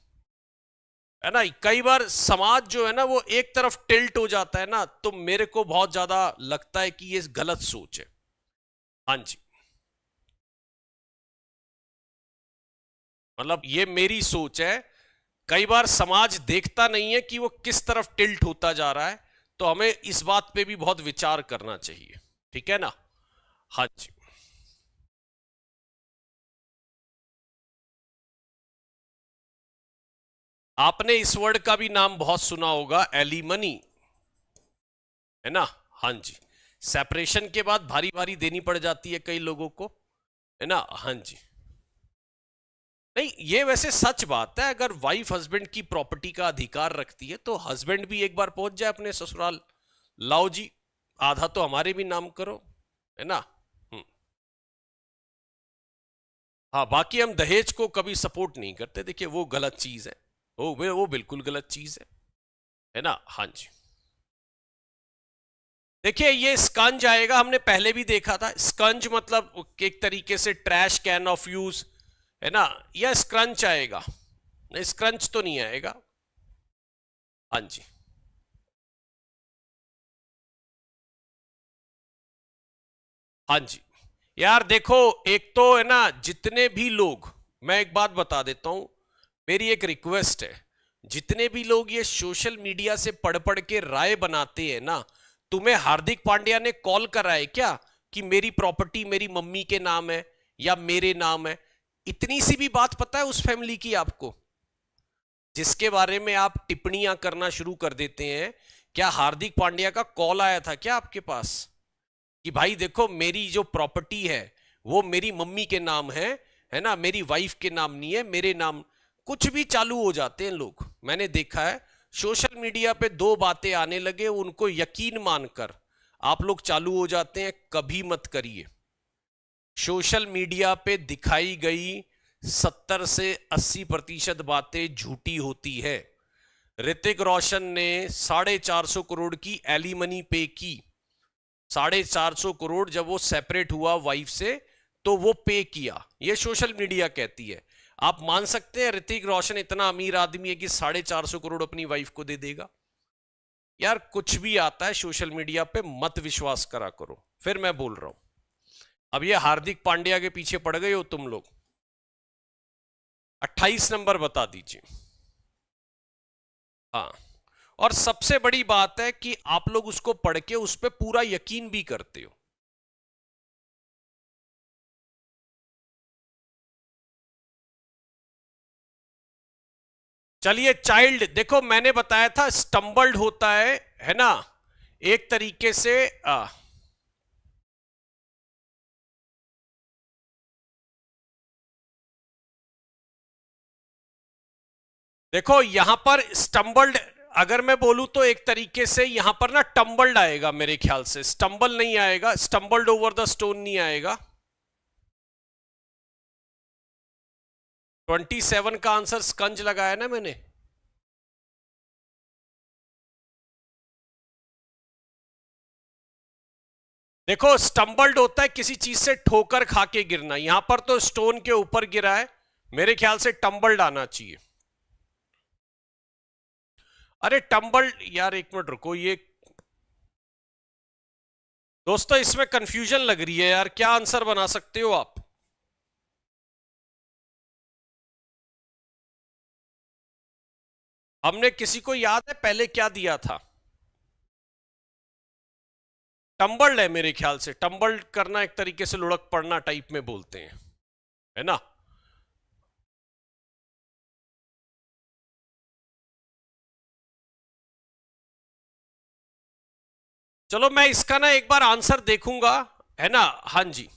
है ना। कई बार समाज जो है ना वो एक तरफ टिल्ट हो जाता है ना, तो मेरे को बहुत ज्यादा लगता है कि ये गलत सोच है। हाँ जी, मतलब ये मेरी सोच है। कई बार समाज देखता नहीं है कि वो किस तरफ टिल्ट होता जा रहा है, तो हमें इस बात पे भी बहुत विचार करना चाहिए, ठीक है ना। हाँ जी, आपने इस वर्ड का भी नाम बहुत सुना होगा, एलिमनी, है ना। हाँ जी, सेपरेशन के बाद भारी भारी देनी पड़ जाती है कई लोगों को, है ना। हाँ जी, नहीं ये वैसे सच बात है। अगर वाइफ हस्बैंड की प्रॉपर्टी का अधिकार रखती है तो हस्बैंड भी एक बार पहुंच जाए अपने ससुराल, लाओ जी आधा तो हमारे भी नाम करो, है ना। हम्म। हाँ, बाकी हम दहेज को कभी सपोर्ट नहीं करते, देखिए वो गलत चीज है। वो बिल्कुल गलत चीज है ना। हाँ जी, देखिए ये स्कंज आएगा, हमने पहले भी देखा था। स्कंज मतलब एक तरीके से ट्रैश कैन ऑफ यूज, है ना। या स्क्रंच आएगा, नहीं स्क्रंच तो नहीं आएगा। हाँ जी, हाँ जी। यार देखो, एक तो है ना, जितने भी लोग, मैं एक बात बता देता हूं, मेरी एक रिक्वेस्ट है, जितने भी लोग ये सोशल मीडिया से पढ़ पढ़ के राय बनाते हैं ना, तुम्हें हार्दिक पांड्या ने कॉल करा है क्या कि मेरी प्रॉपर्टी मेरी मम्मी के नाम है या मेरे नाम है? इतनी सी भी बात पता है उस फैमिली की आपको, जिसके बारे में आप टिप्पणियां करना शुरू कर देते हैं? क्या हार्दिक पांड्या का कॉल आया था क्या आपके पास कि भाई देखो मेरी जो प्रॉपर्टी है वो मेरी मम्मी के नाम है ना, मेरी वाइफ के नाम नहीं है, मेरे नाम? कुछ भी चालू हो जाते हैं लोग, मैंने देखा है सोशल मीडिया पे दो बातें आने लगे, उनको यकीन मानकर आप लोग चालू हो जाते हैं। कभी मत करिए। सोशल मीडिया पे दिखाई गई 70 से 80% बातें झूठी होती है। ऋतिक रोशन ने 450 करोड़ की एलिमनी पे की, 450 करोड़ जब वो सेपरेट हुआ वाइफ से तो वो पे किया, ये सोशल मीडिया कहती है। आप मान सकते हैं ऋतिक रोशन इतना अमीर आदमी है कि 450 करोड़ अपनी वाइफ को दे देगा? यार कुछ भी आता है सोशल मीडिया पे, मत विश्वास करा करो। फिर मैं बोल रहा हूं, अब ये हार्दिक पांड्या के पीछे पड़ गए हो तुम लोग। 28 नंबर बता दीजिए। हाँ, और सबसे बड़ी बात है कि आप लोग उसको पढ़ के उस पर पूरा यकीन भी करते हो। चलिए चाइल्ड, देखो मैंने बताया था स्टम्बल्ड होता है ना, एक तरीके से देखो यहां पर स्टम्बल्ड, अगर मैं बोलूं तो एक तरीके से यहां पर ना टम्बल्ड आएगा मेरे ख्याल से, स्टम्बल नहीं आएगा, स्टम्बल्ड ओवर द स्टोन नहीं आएगा। 27 का आंसर स्कंज लगाया ना मैंने। देखो स्टम्बल्ड होता है किसी चीज से ठोकर खा के गिरना, यहां पर तो स्टोन के ऊपर गिरा है, मेरे ख्याल से टम्बल्ड आना चाहिए। अरे टम्बल्ड, यार एक मिनट रुको, ये दोस्तों इसमें कंफ्यूजन लग रही है यार, क्या आंसर बना सकते हो आप? हमने किसी को याद है पहले क्या दिया था? टम्बल्ड है मेरे ख्याल से, टम्बल्ड करना एक तरीके से लुढ़क पड़ना टाइप में बोलते हैं, है ना। चलो मैं इसका ना एक बार आंसर देखूंगा, है ना। हाँ जी,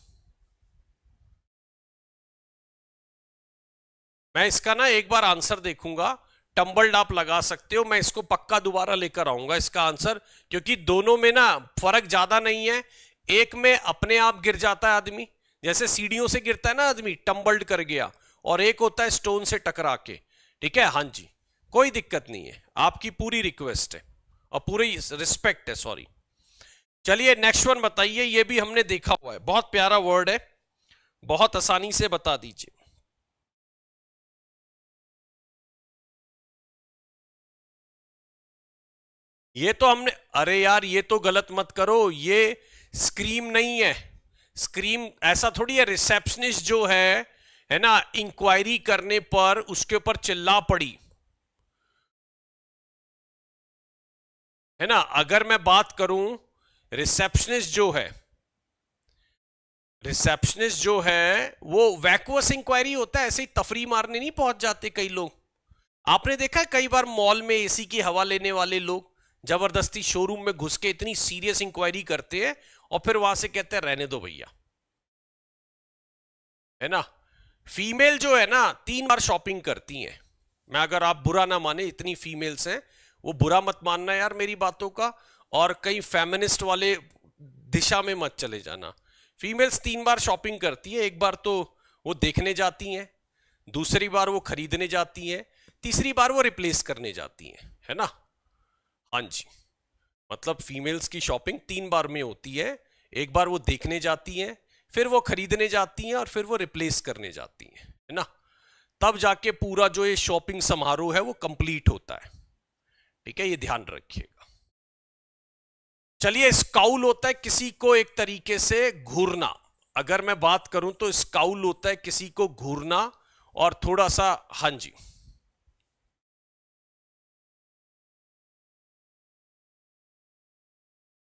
मैं इसका ना एक बार आंसर देखूंगा, टम्बल्ड आप लगा सकते हो, मैं इसको पक्का दोबारा लेकर आऊंगा इसका आंसर, क्योंकि दोनों में ना फर्क ज्यादा नहीं है। एक में अपने आप गिर जाता है आदमी, जैसे सीढ़ियों से गिरता है ना आदमी, टम्बल्ड कर गया, और एक होता है स्टोन से टकरा के। ठीक है, हाँ जी, कोई दिक्कत नहीं है, आपकी पूरी रिक्वेस्ट है और पूरी रिस्पेक्ट है, सॉरी। चलिए नेक्स्ट वन बताइए, ये भी हमने देखा हुआ है, बहुत प्यारा वर्ड है, बहुत आसानी से बता दीजिए। ये तो हमने, अरे यार ये तो गलत मत करो, ये स्क्रीम नहीं है। स्क्रीम ऐसा थोड़ी है, रिसेप्शनिस्ट जो है ना, इंक्वायरी करने पर उसके ऊपर चिल्ला पड़ी, है ना। अगर मैं बात करूं, रिसेप्शनिस्ट जो है, रिसेप्शनिस्ट जो है वो वैक्यूअस इंक्वायरी होता है, ऐसे ही तफरी मारने नहीं पहुंच जाते कई लोग। आपने देखा है कई बार मॉल में एसी की हवा लेने वाले लोग जबरदस्ती शोरूम में घुस के इतनी सीरियस इंक्वायरी करते हैं और फिर वहां से कहते हैं रहने दो भैया, है ना। फीमेल जो है ना 3 बार शॉपिंग करती हैं, मैं अगर आप बुरा ना माने, इतनी फीमेल्स हैं, वो बुरा मत मानना यार मेरी बातों का, और कई फेमिनिस्ट वाले दिशा में मत चले जाना। फीमेल्स 3 बार शॉपिंग करती है, एक बार तो वो देखने जाती हैं, दूसरी बार वो खरीदने जाती हैं, तीसरी बार वो रिप्लेस करने जाती हैं, है ना। हाँ जी, मतलब फीमेल्स की शॉपिंग 3 बार में होती है। एक बार वो देखने जाती हैं, फिर वो खरीदने जाती हैं और फिर वो रिप्लेस करने जाती हैं, है ना। तब जाके पूरा जो ये शॉपिंग समारोह है वो कंप्लीट होता है। ठीक है, ये ध्यान रखिएगा। चलिए, स्काउल होता है किसी को एक तरीके से घूरना। अगर मैं बात करूं तो स्काउल होता है किसी को घूरना और थोड़ा सा, हाँ जी,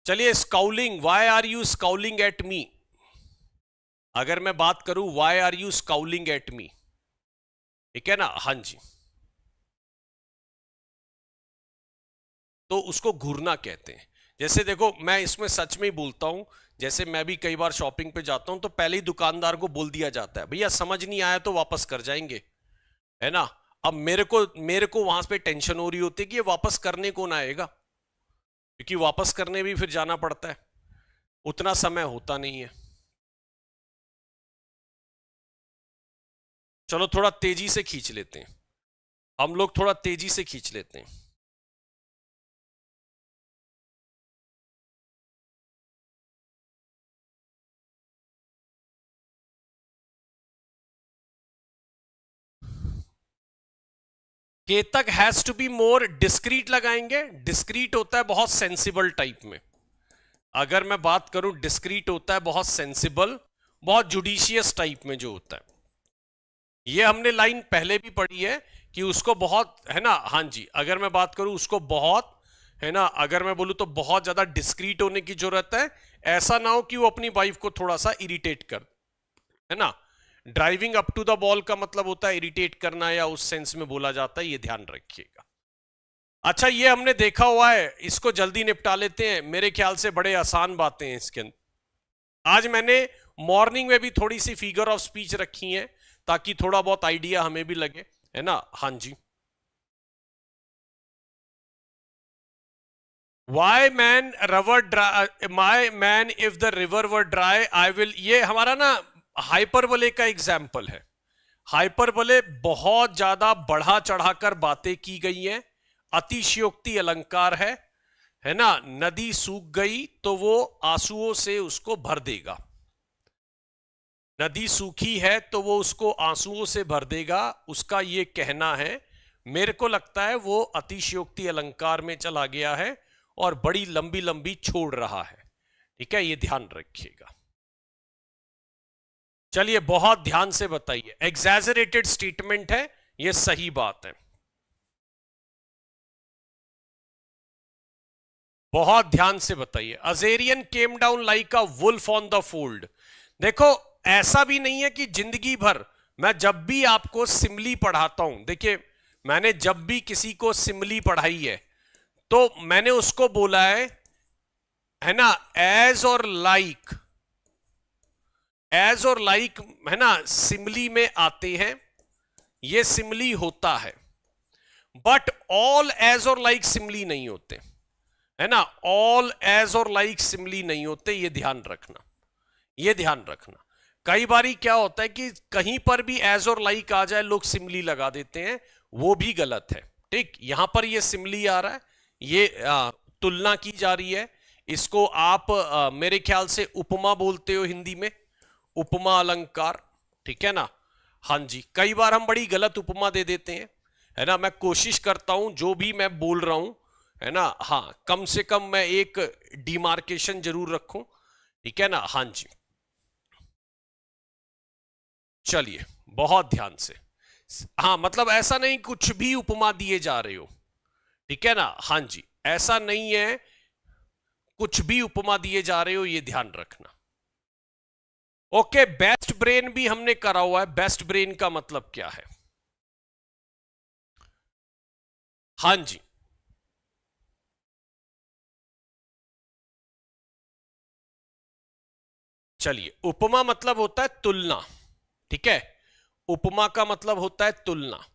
चलिए scowling, why are you scowling at me. अगर मैं बात करूं why are you scowling at me, ठीक है ना, हाँ जी, तो उसको घूरना कहते हैं। जैसे देखो, मैं इसमें सच में ही बोलता हूं, जैसे मैं भी कई बार शॉपिंग पे जाता हूं तो पहले ही दुकानदार को बोल दिया जाता है, भैया समझ नहीं आया तो वापस कर जाएंगे, है ना। अब मेरे को वहां पे टेंशन हो रही होती है कि ये वापस करने कौन आएगा, क्योंकि वापस करने भी फिर जाना पड़ता है, उतना समय होता नहीं है। चलो थोड़ा तेजी से खींच लेते हैं, हम लोग थोड़ा तेजी से खींच लेते हैं। Ketak has to be more discreet लगाएंगे। डिस्क्रीट होता है बहुत सेंसिबल टाइप में। अगर मैं बात करूं, डिस्क्रीट होता है बहुत सेंसिबल, बहुत जुडिशियस टाइप में जो होता है। ये हमने लाइन पहले भी पढ़ी है कि उसको बहुत, है ना, हाँ जी, अगर मैं बात करूं उसको बहुत, है ना, अगर मैं बोलूं तो बहुत ज्यादा डिस्क्रीट होने की जरूरत है। ऐसा ना हो कि वो अपनी वाइफ को थोड़ा सा इरिटेट कर, है ना। Driving up to the ball का मतलब होता है इरिटेट करना, या उस सेंस में बोला जाता है, ये ध्यान रखिएगा। अच्छा, ये हमने देखा हुआ है, इसको जल्दी निपटा लेते हैं, मेरे ख्याल से बड़े आसान बातें हैं इसके अंदर। आज मैंने मॉर्निंग में भी थोड़ी सी फिगर ऑफ स्पीच रखी है ताकि थोड़ा बहुत आइडिया हमें भी लगे, है ना। हाँ जी, why man river dry, my man if the river were dry I will, ये हमारा ना हाइपरबोले का एग्जाम्पल है। हाइपरबोले बहुत ज्यादा बढ़ा चढ़ाकर बातें की गई हैं, अतिशयोक्ति अलंकार है ना। नदी सूख गई तो वो आंसुओं से उसको भर देगा, नदी सूखी है तो वो उसको आंसुओं से भर देगा, उसका ये कहना है। मेरे को लगता है वो अतिशयोक्ति अलंकार में चला गया है और बड़ी लंबी लंबी छोड़ रहा है। ठीक है, ये ध्यान रखिएगा। चलिए बहुत ध्यान से बताइए, एग्जैजरेटेड स्टेटमेंट है, ये सही बात है। बहुत ध्यान से बताइए, Assyrian came down like a wolf on the fold. देखो, ऐसा भी नहीं है कि जिंदगी भर, मैं जब भी आपको सिमली पढ़ाता हूं, देखिए मैंने जब भी किसी को सिमली पढ़ाई है तो मैंने उसको बोला है ना, एज और लाइक, एज और लाइक, है ना, सिमली में आते हैं, ये सिमली होता है, बट ऑल एज और लाइक सिमली नहीं होते, है ना। ऑल एज और लाइक सिमली नहीं होते, ये ध्यान रखना, ये ध्यान रखना। कई बारी क्या होता है कि कहीं पर भी एज और लाइक आ जाए लोग सिमली लगा देते हैं, वो भी गलत है। ठीक, यहां पर ये सिमली आ रहा है, ये तुलना की जा रही है, इसको आप मेरे ख्याल से उपमा बोलते हो हिंदी में, उपमा अलंकार, ठीक है ना। हाँ जी, कई बार हम बड़ी गलत उपमा दे देते हैं, है ना। मैं कोशिश करता हूं जो भी मैं बोल रहा हूं, है ना, हाँ, कम से कम मैं एक डिमार्केशन जरूर रखूं, ठीक है ना। हाँ जी, चलिए बहुत ध्यान से, हाँ, मतलब ऐसा नहीं कुछ भी उपमा दिए जा रहे हो, ठीक है ना। हाँ जी, ऐसा नहीं है कुछ भी उपमा दिए जा रहे हो, ये ध्यान रखना। ओके, बेस्ट ब्रेन भी हमने करा हुआ है। बेस्ट ब्रेन का मतलब क्या है? हाँ जी, चलिए, उपमा मतलब होता है तुलना, ठीक है, उपमा का मतलब होता है तुलना।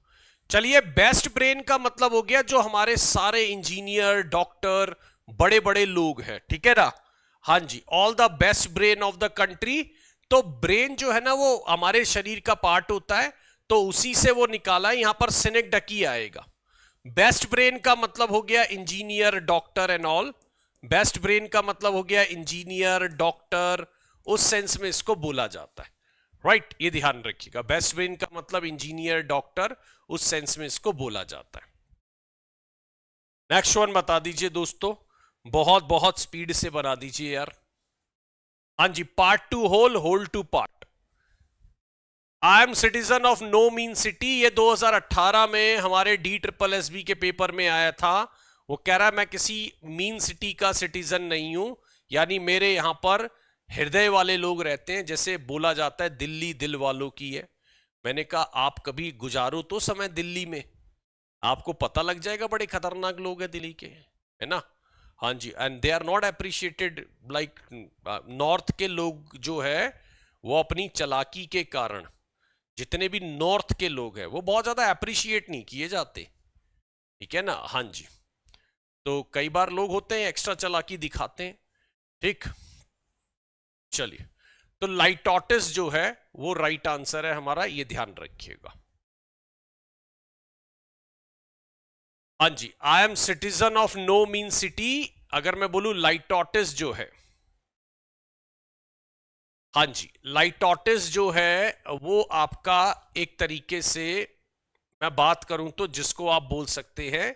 चलिए, बेस्ट ब्रेन का मतलब हो गया जो हमारे सारे इंजीनियर, डॉक्टर, बड़े बड़े लोग हैं, ठीक है ना। हाँ जी, all the best brain of the country. तो ब्रेन जो है ना वो हमारे शरीर का पार्ट होता है, तो उसी से वो निकाला है, यहां पर सिनेक्डकी आएगा। बेस्ट ब्रेन का मतलब हो गया engineer, doctor and all. Best brain का मतलब हो गया इंजीनियर, डॉक्टर, उस सेंस में इसको बोला जाता है, राइट। ये ध्यान रखिएगा, बेस्ट ब्रेन का मतलब इंजीनियर, डॉक्टर, उस सेंस में इसको बोला जाता है। नेक्स्ट वन बता दीजिए दोस्तों, बहुत बहुत स्पीड से बना दीजिए यार। हाँ जी, part to whole, whole to part. I am citizen of no mean city, ये 2018 में हमारे DSSB के पेपर में आया था। वो कह रहा है मैं किसी मीन सिटी का सिटीजन नहीं हूं, यानी मेरे यहां पर हृदय वाले लोग रहते हैं, जैसे बोला जाता है दिल्ली दिल वालों की है। मैंने कहा आप कभी गुजारो तो समय दिल्ली में, आपको पता लग जाएगा बड़े खतरनाक लोग हैं दिल्ली के, है ना। हाँ जी, and they are not appreciated like north के लोग जो है वो अपनी चालाकी के कारण, जितने भी नॉर्थ के लोग हैं वो बहुत ज्यादा अप्रिशिएट नहीं किए जाते, ठीक है ना। हाँ जी, तो कई बार लोग होते हैं एक्स्ट्रा चालाकी दिखाते हैं, ठीक। चलिए, तो लाइटोटिस जो है वो राइट आंसर है हमारा, ये ध्यान रखिएगा। हाँ जी, I am citizen of no mean city, अगर मैं बोलूं लाइटोटिस जो है, हाँ जी, लाइटोटिस जो है वो आपका एक तरीके से मैं बात करूं तो जिसको आप बोल सकते हैं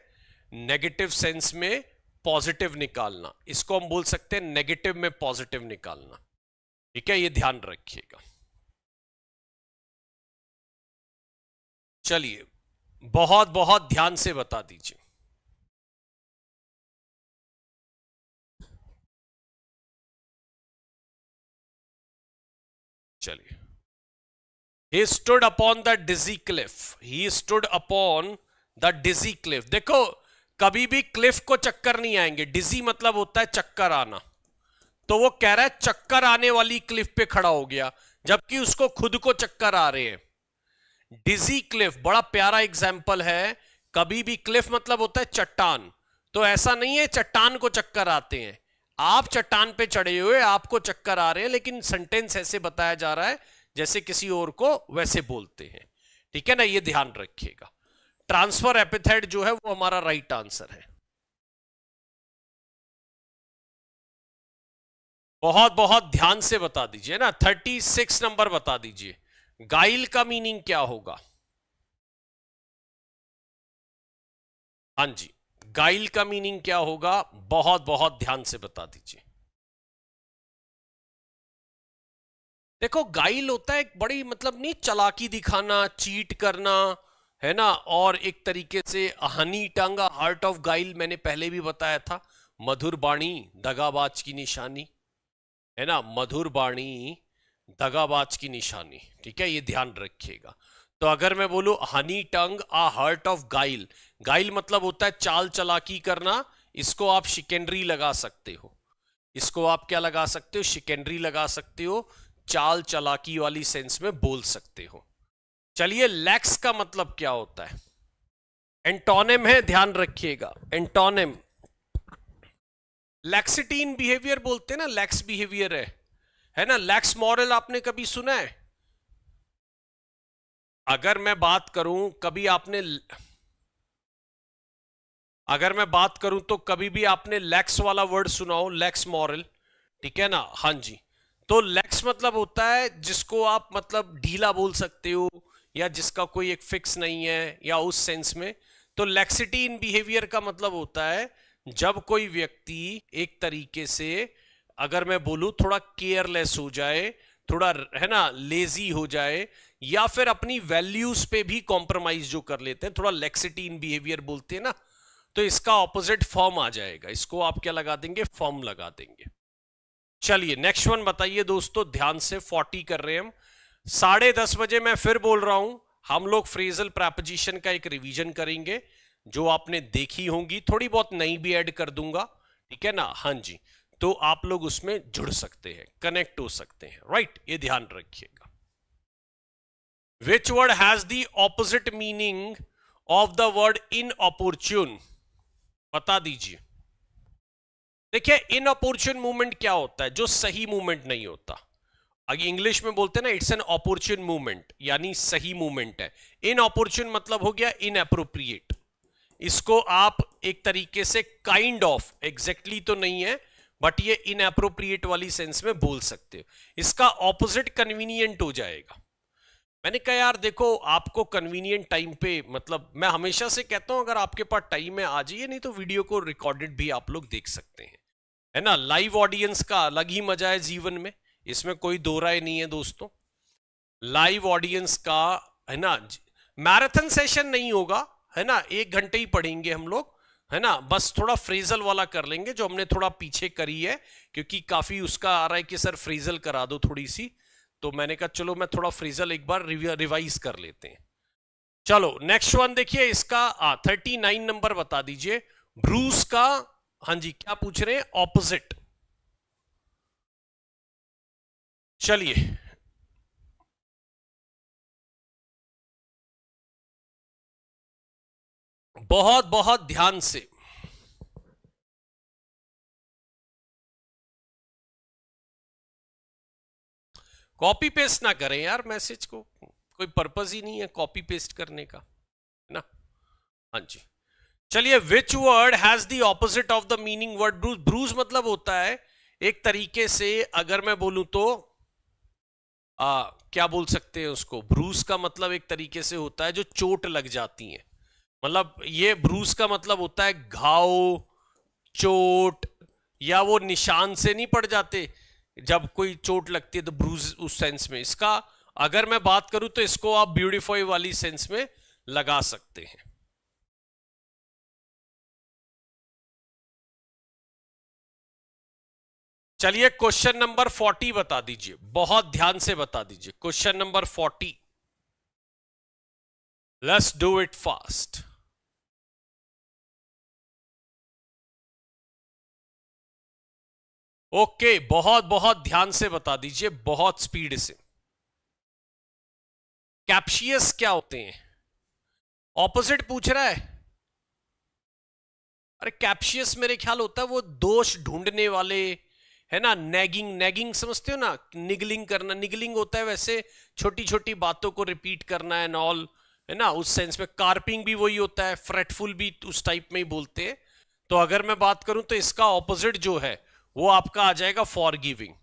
नेगेटिव सेंस में पॉजिटिव निकालना, इसको हम बोल सकते हैं नेगेटिव में पॉजिटिव निकालना, ठीक है, ये ध्यान रखिएगा। चलिए, बहुत बहुत ध्यान से बता दीजिए। चलिए, he stood upon the dizzy cliff, he stood upon the dizzy cliff। देखो, कभी भी क्लिफ को चक्कर नहीं आएंगे, डिजी मतलब होता है चक्कर आना, तो वो कह रहा है चक्कर आने वाली क्लिफ पे खड़ा हो गया, जबकि उसको खुद को चक्कर आ रहे हैं। डिजी क्लिफ बड़ा प्यारा एग्जाम्पल है। कभी भी क्लिफ मतलब होता है चट्टान, तो ऐसा नहीं है चट्टान को चक्कर आते हैं, आप चट्टान पे चढ़े हुए आपको चक्कर आ रहे हैं, लेकिन सेंटेंस ऐसे बताया जा रहा है जैसे किसी और को वैसे बोलते हैं, ठीक है ना, ये ध्यान रखिएगा। ट्रांसफर एपिथेट जो है वो हमारा राइट आंसर है। बहुत बहुत ध्यान से बता दीजिए ना, 36 नंबर बता दीजिए, गाइल का मीनिंग क्या होगा। हाँ जी, गाइल का मीनिंग क्या होगा, बहुत बहुत ध्यान से बता दीजिए। देखो, गाइल होता है एक बड़ी मतलब नहीं, चालाकी दिखाना, चीट करना, है ना, और एक तरीके से हनी टंग हार्ट ऑफ गाइल, मैंने पहले भी बताया था, मधुर बाणी दगाबाज की निशानी, है ना, मधुर बाणी दगाबाज की निशानी, ठीक है, ये ध्यान रखिएगा। तो अगर मैं बोलूं हनी टंग आ हार्ट ऑफ गाइल, गाइल मतलब होता है चाल चालाकी करना, इसको आप शिकेंडरी लगा सकते हो, इसको आप क्या लगा सकते हो, शिकेंडरी लगा सकते हो, चाल चालाकी वाली सेंस में बोल सकते हो। चलिए, लैक्स का मतलब क्या होता है, एंटोनिम है, ध्यान रखिएगा, एंटोनिम लैक्सिटी इन बिहेवियर बोलते हैं ना, लैक्स बिहेवियर है ना, लैक्स मॉरल आपने कभी सुना है। अगर मैं बात करूं, कभी आपने, अगर मैं बात करूं तो कभी भी आपने लैक्स वाला वर्ड सुना हो, लैक्स मॉरल, ठीक है ना। हाँ जी, तो लैक्स मतलब होता है जिसको आप मतलब ढीला बोल सकते हो, या जिसका कोई एक फिक्स नहीं है, या उस सेंस में। तो लैक्सिटी इन बिहेवियर का मतलब होता है जब कोई व्यक्ति एक तरीके से, अगर मैं बोलूं थोड़ा केयरलेस हो जाए, थोड़ा है ना लेजी हो जाए, या फिर अपनी वैल्यूज पे भी कॉम्प्रोमाइज जो कर लेते हैं, थोड़ा लैक्सिटी इन बिहेवियर बोलते हैं ना, तो इसका ऑपोजिट फॉर्म आ जाएगा, इसको आप क्या लगा देंगे, फॉर्म लगा देंगे। चलिए, नेक्स्ट वन बताइए दोस्तों, ध्यान से 40 कर रहे हैं हम। 10:30 बजे मैं फिर बोल रहा हूं, हम लोग फ्रेजल प्रेपोजिशन का एक रिवीजन करेंगे, जो आपने देखी होंगी, थोड़ी बहुत नई भी ऐड कर दूंगा, ठीक है ना। हाँ जी, तो आप लोग उसमें जुड़ सकते हैं, कनेक्ट हो सकते हैं, राइट, ये ध्यान रखिएगा। Which word has the opposite meaning of the word inopportune, बता दीजिए। देखिए, इनऑपर्चून मूवमेंट क्या होता है, जो सही मूवमेंट नहीं होता, आगे इंग्लिश में बोलते हैं ना, इट्स एन ऑपोर्चुन मूवमेंट, यानी सही मूवमेंट है। इनऑपोर्चुन मतलब हो गया इनएप्रोप्रिएट। इसको आप एक तरीके से काइंड ऑफ, एग्जैक्टली तो नहीं है बट ये इनएप्रोप्रिएट वाली सेंस में बोल सकते हो। इसका ऑपोजिट कन्वीनियंट हो जाएगा। मैंने कहा यार देखो, आपको कन्वीनियंट टाइम पे, मतलब मैं हमेशा से कहता हूं अगर आपके पास टाइम है आ जाइए, नहीं तो वीडियो को रिकॉर्डेड भी आप लोग देख सकते हैं, है ना। लाइव ऑडियंस का अलग ही मजा है जीवन में, इसमें कोई दो राय नहीं है दोस्तों। लाइव ऑडियंस का, है ना, मैराथन सेशन नहीं होगा, है ना, 1 घंटे ही पढ़ेंगे हम लोग, है ना। बस थोड़ा फ्रेजल वाला कर लेंगे जो हमने थोड़ा पीछे करी है, क्योंकि काफी उसका आ रहा है कि सर फ्रेजल करा दो थोड़ी सी, तो मैंने कहा चलो मैं थोड़ा फ्रेजल एक बार रिवाइज कर लेते हैं। चलो नेक्स्ट वन देखिए, इसका 39 नंबर बता दीजिए। ब्रूस का, हाँ जी क्या पूछ रहे हैं, ऑपोजिट। चलिए बहुत बहुत ध्यान से, कॉपी पेस्ट ना करें यार मैसेज को, कोई पर्पस ही नहीं है कॉपी पेस्ट करने का, है ना। हाँ जी चलिए, which word has the opposite of the meaning word bruise. Bruise मतलब होता है एक तरीके से, अगर मैं बोलूं तो क्या बोल सकते हैं उसको, ब्रूज का मतलब एक तरीके से होता है जो चोट लग जाती है, मतलब ये ब्रूज का मतलब होता है घाव, चोट, या वो निशान से नहीं पड़ जाते जब कोई चोट लगती है तो ब्रूज, उस सेंस में। इसका अगर मैं बात करूं तो इसको आप ब्यूटीफाई वाली सेंस में लगा सकते हैं। चलिए क्वेश्चन नंबर 40 बता दीजिए, बहुत ध्यान से बता दीजिए। Question number 40, let's do it fast. Okay बहुत बहुत ध्यान से बता दीजिए, बहुत स्पीड से। कैप्शियस क्या होते हैं, ऑपोजिट पूछ रहा है। अरे कैप्शियस मेरे ख्याल होता है वो दोष ढूंढने वाले, है ना। नैगिंग, नैगिंग समझते हो ना, निगलिंग करना, निगलिंग होता है वैसे छोटी छोटी बातों को रिपीट करना एंड ऑल, है ना, उस सेंस में। कार्पिंग भी वही होता है, फ्रेटफुल भी उस टाइप में ही बोलते हैं। तो अगर मैं बात करूं तो इसका ऑपोजिट जो है वो आपका आ जाएगा फॉरगिविंग।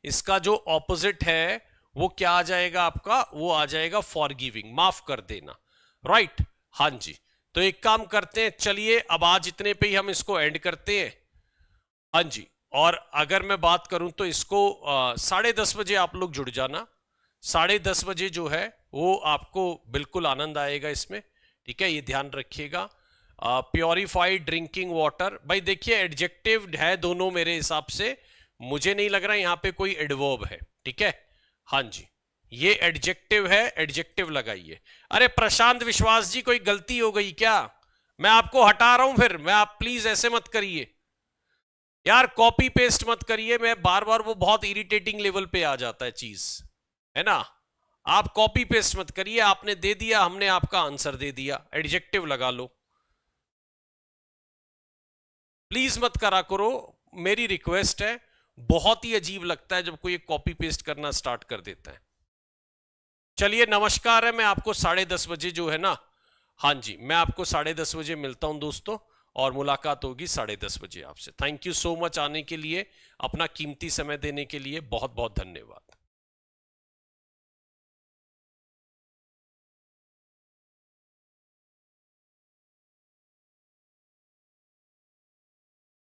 इसका जो ऑपोजिट है वो क्या आ जाएगा आपका, वो आ जाएगा फॉरगिविंग, माफ कर देना, राइट। हाँ जी, तो एक काम करते हैं, चलिए अब आज इतने पे ही हम इसको एंड करते हैं। हाँ जी, और अगर मैं बात करूं तो इसको 10:30 बजे आप लोग जुड़ जाना। 10:30 बजे जो है वो आपको बिल्कुल आनंद आएगा इसमें, ठीक है, ये ध्यान रखिएगा। प्योरीफाइड ड्रिंकिंग वाटर, भाई देखिए एडजेक्टिव है दोनों मेरे हिसाब से, मुझे नहीं लग रहा यहां पे कोई एडवर्ब है, ठीक है। हाँ जी, ये एडजेक्टिव है, एडजेक्टिव लगाइए। अरे प्रशांत विश्वास जी कोई गलती हो गई क्या, मैं आपको हटा रहा हूं फिर, मैं आप प्लीज ऐसे मत करिए यार, कॉपी पेस्ट मत करिए, मैं बार बार, वो बहुत इरिटेटिंग लेवल पे आ जाता है चीज, है ना। आप कॉपी पेस्ट मत करिए, आपने दे दिया, हमने आपका आंसर दे दिया, एडजेक्टिव लगा लो, प्लीज मत करा करो, मेरी रिक्वेस्ट है। बहुत ही अजीब लगता है जब कोई कॉपी पेस्ट करना स्टार्ट कर देता है। चलिए नमस्कार है, मैं आपको 10:30 बजे जो है ना, हाँ जी मैं आपको 10:30 बजे मिलता हूं दोस्तों, और मुलाकात होगी 10:30 बजे आपसे। थैंक यू सो मच आने के लिए, अपना कीमती समय देने के लिए बहुत बहुत धन्यवाद।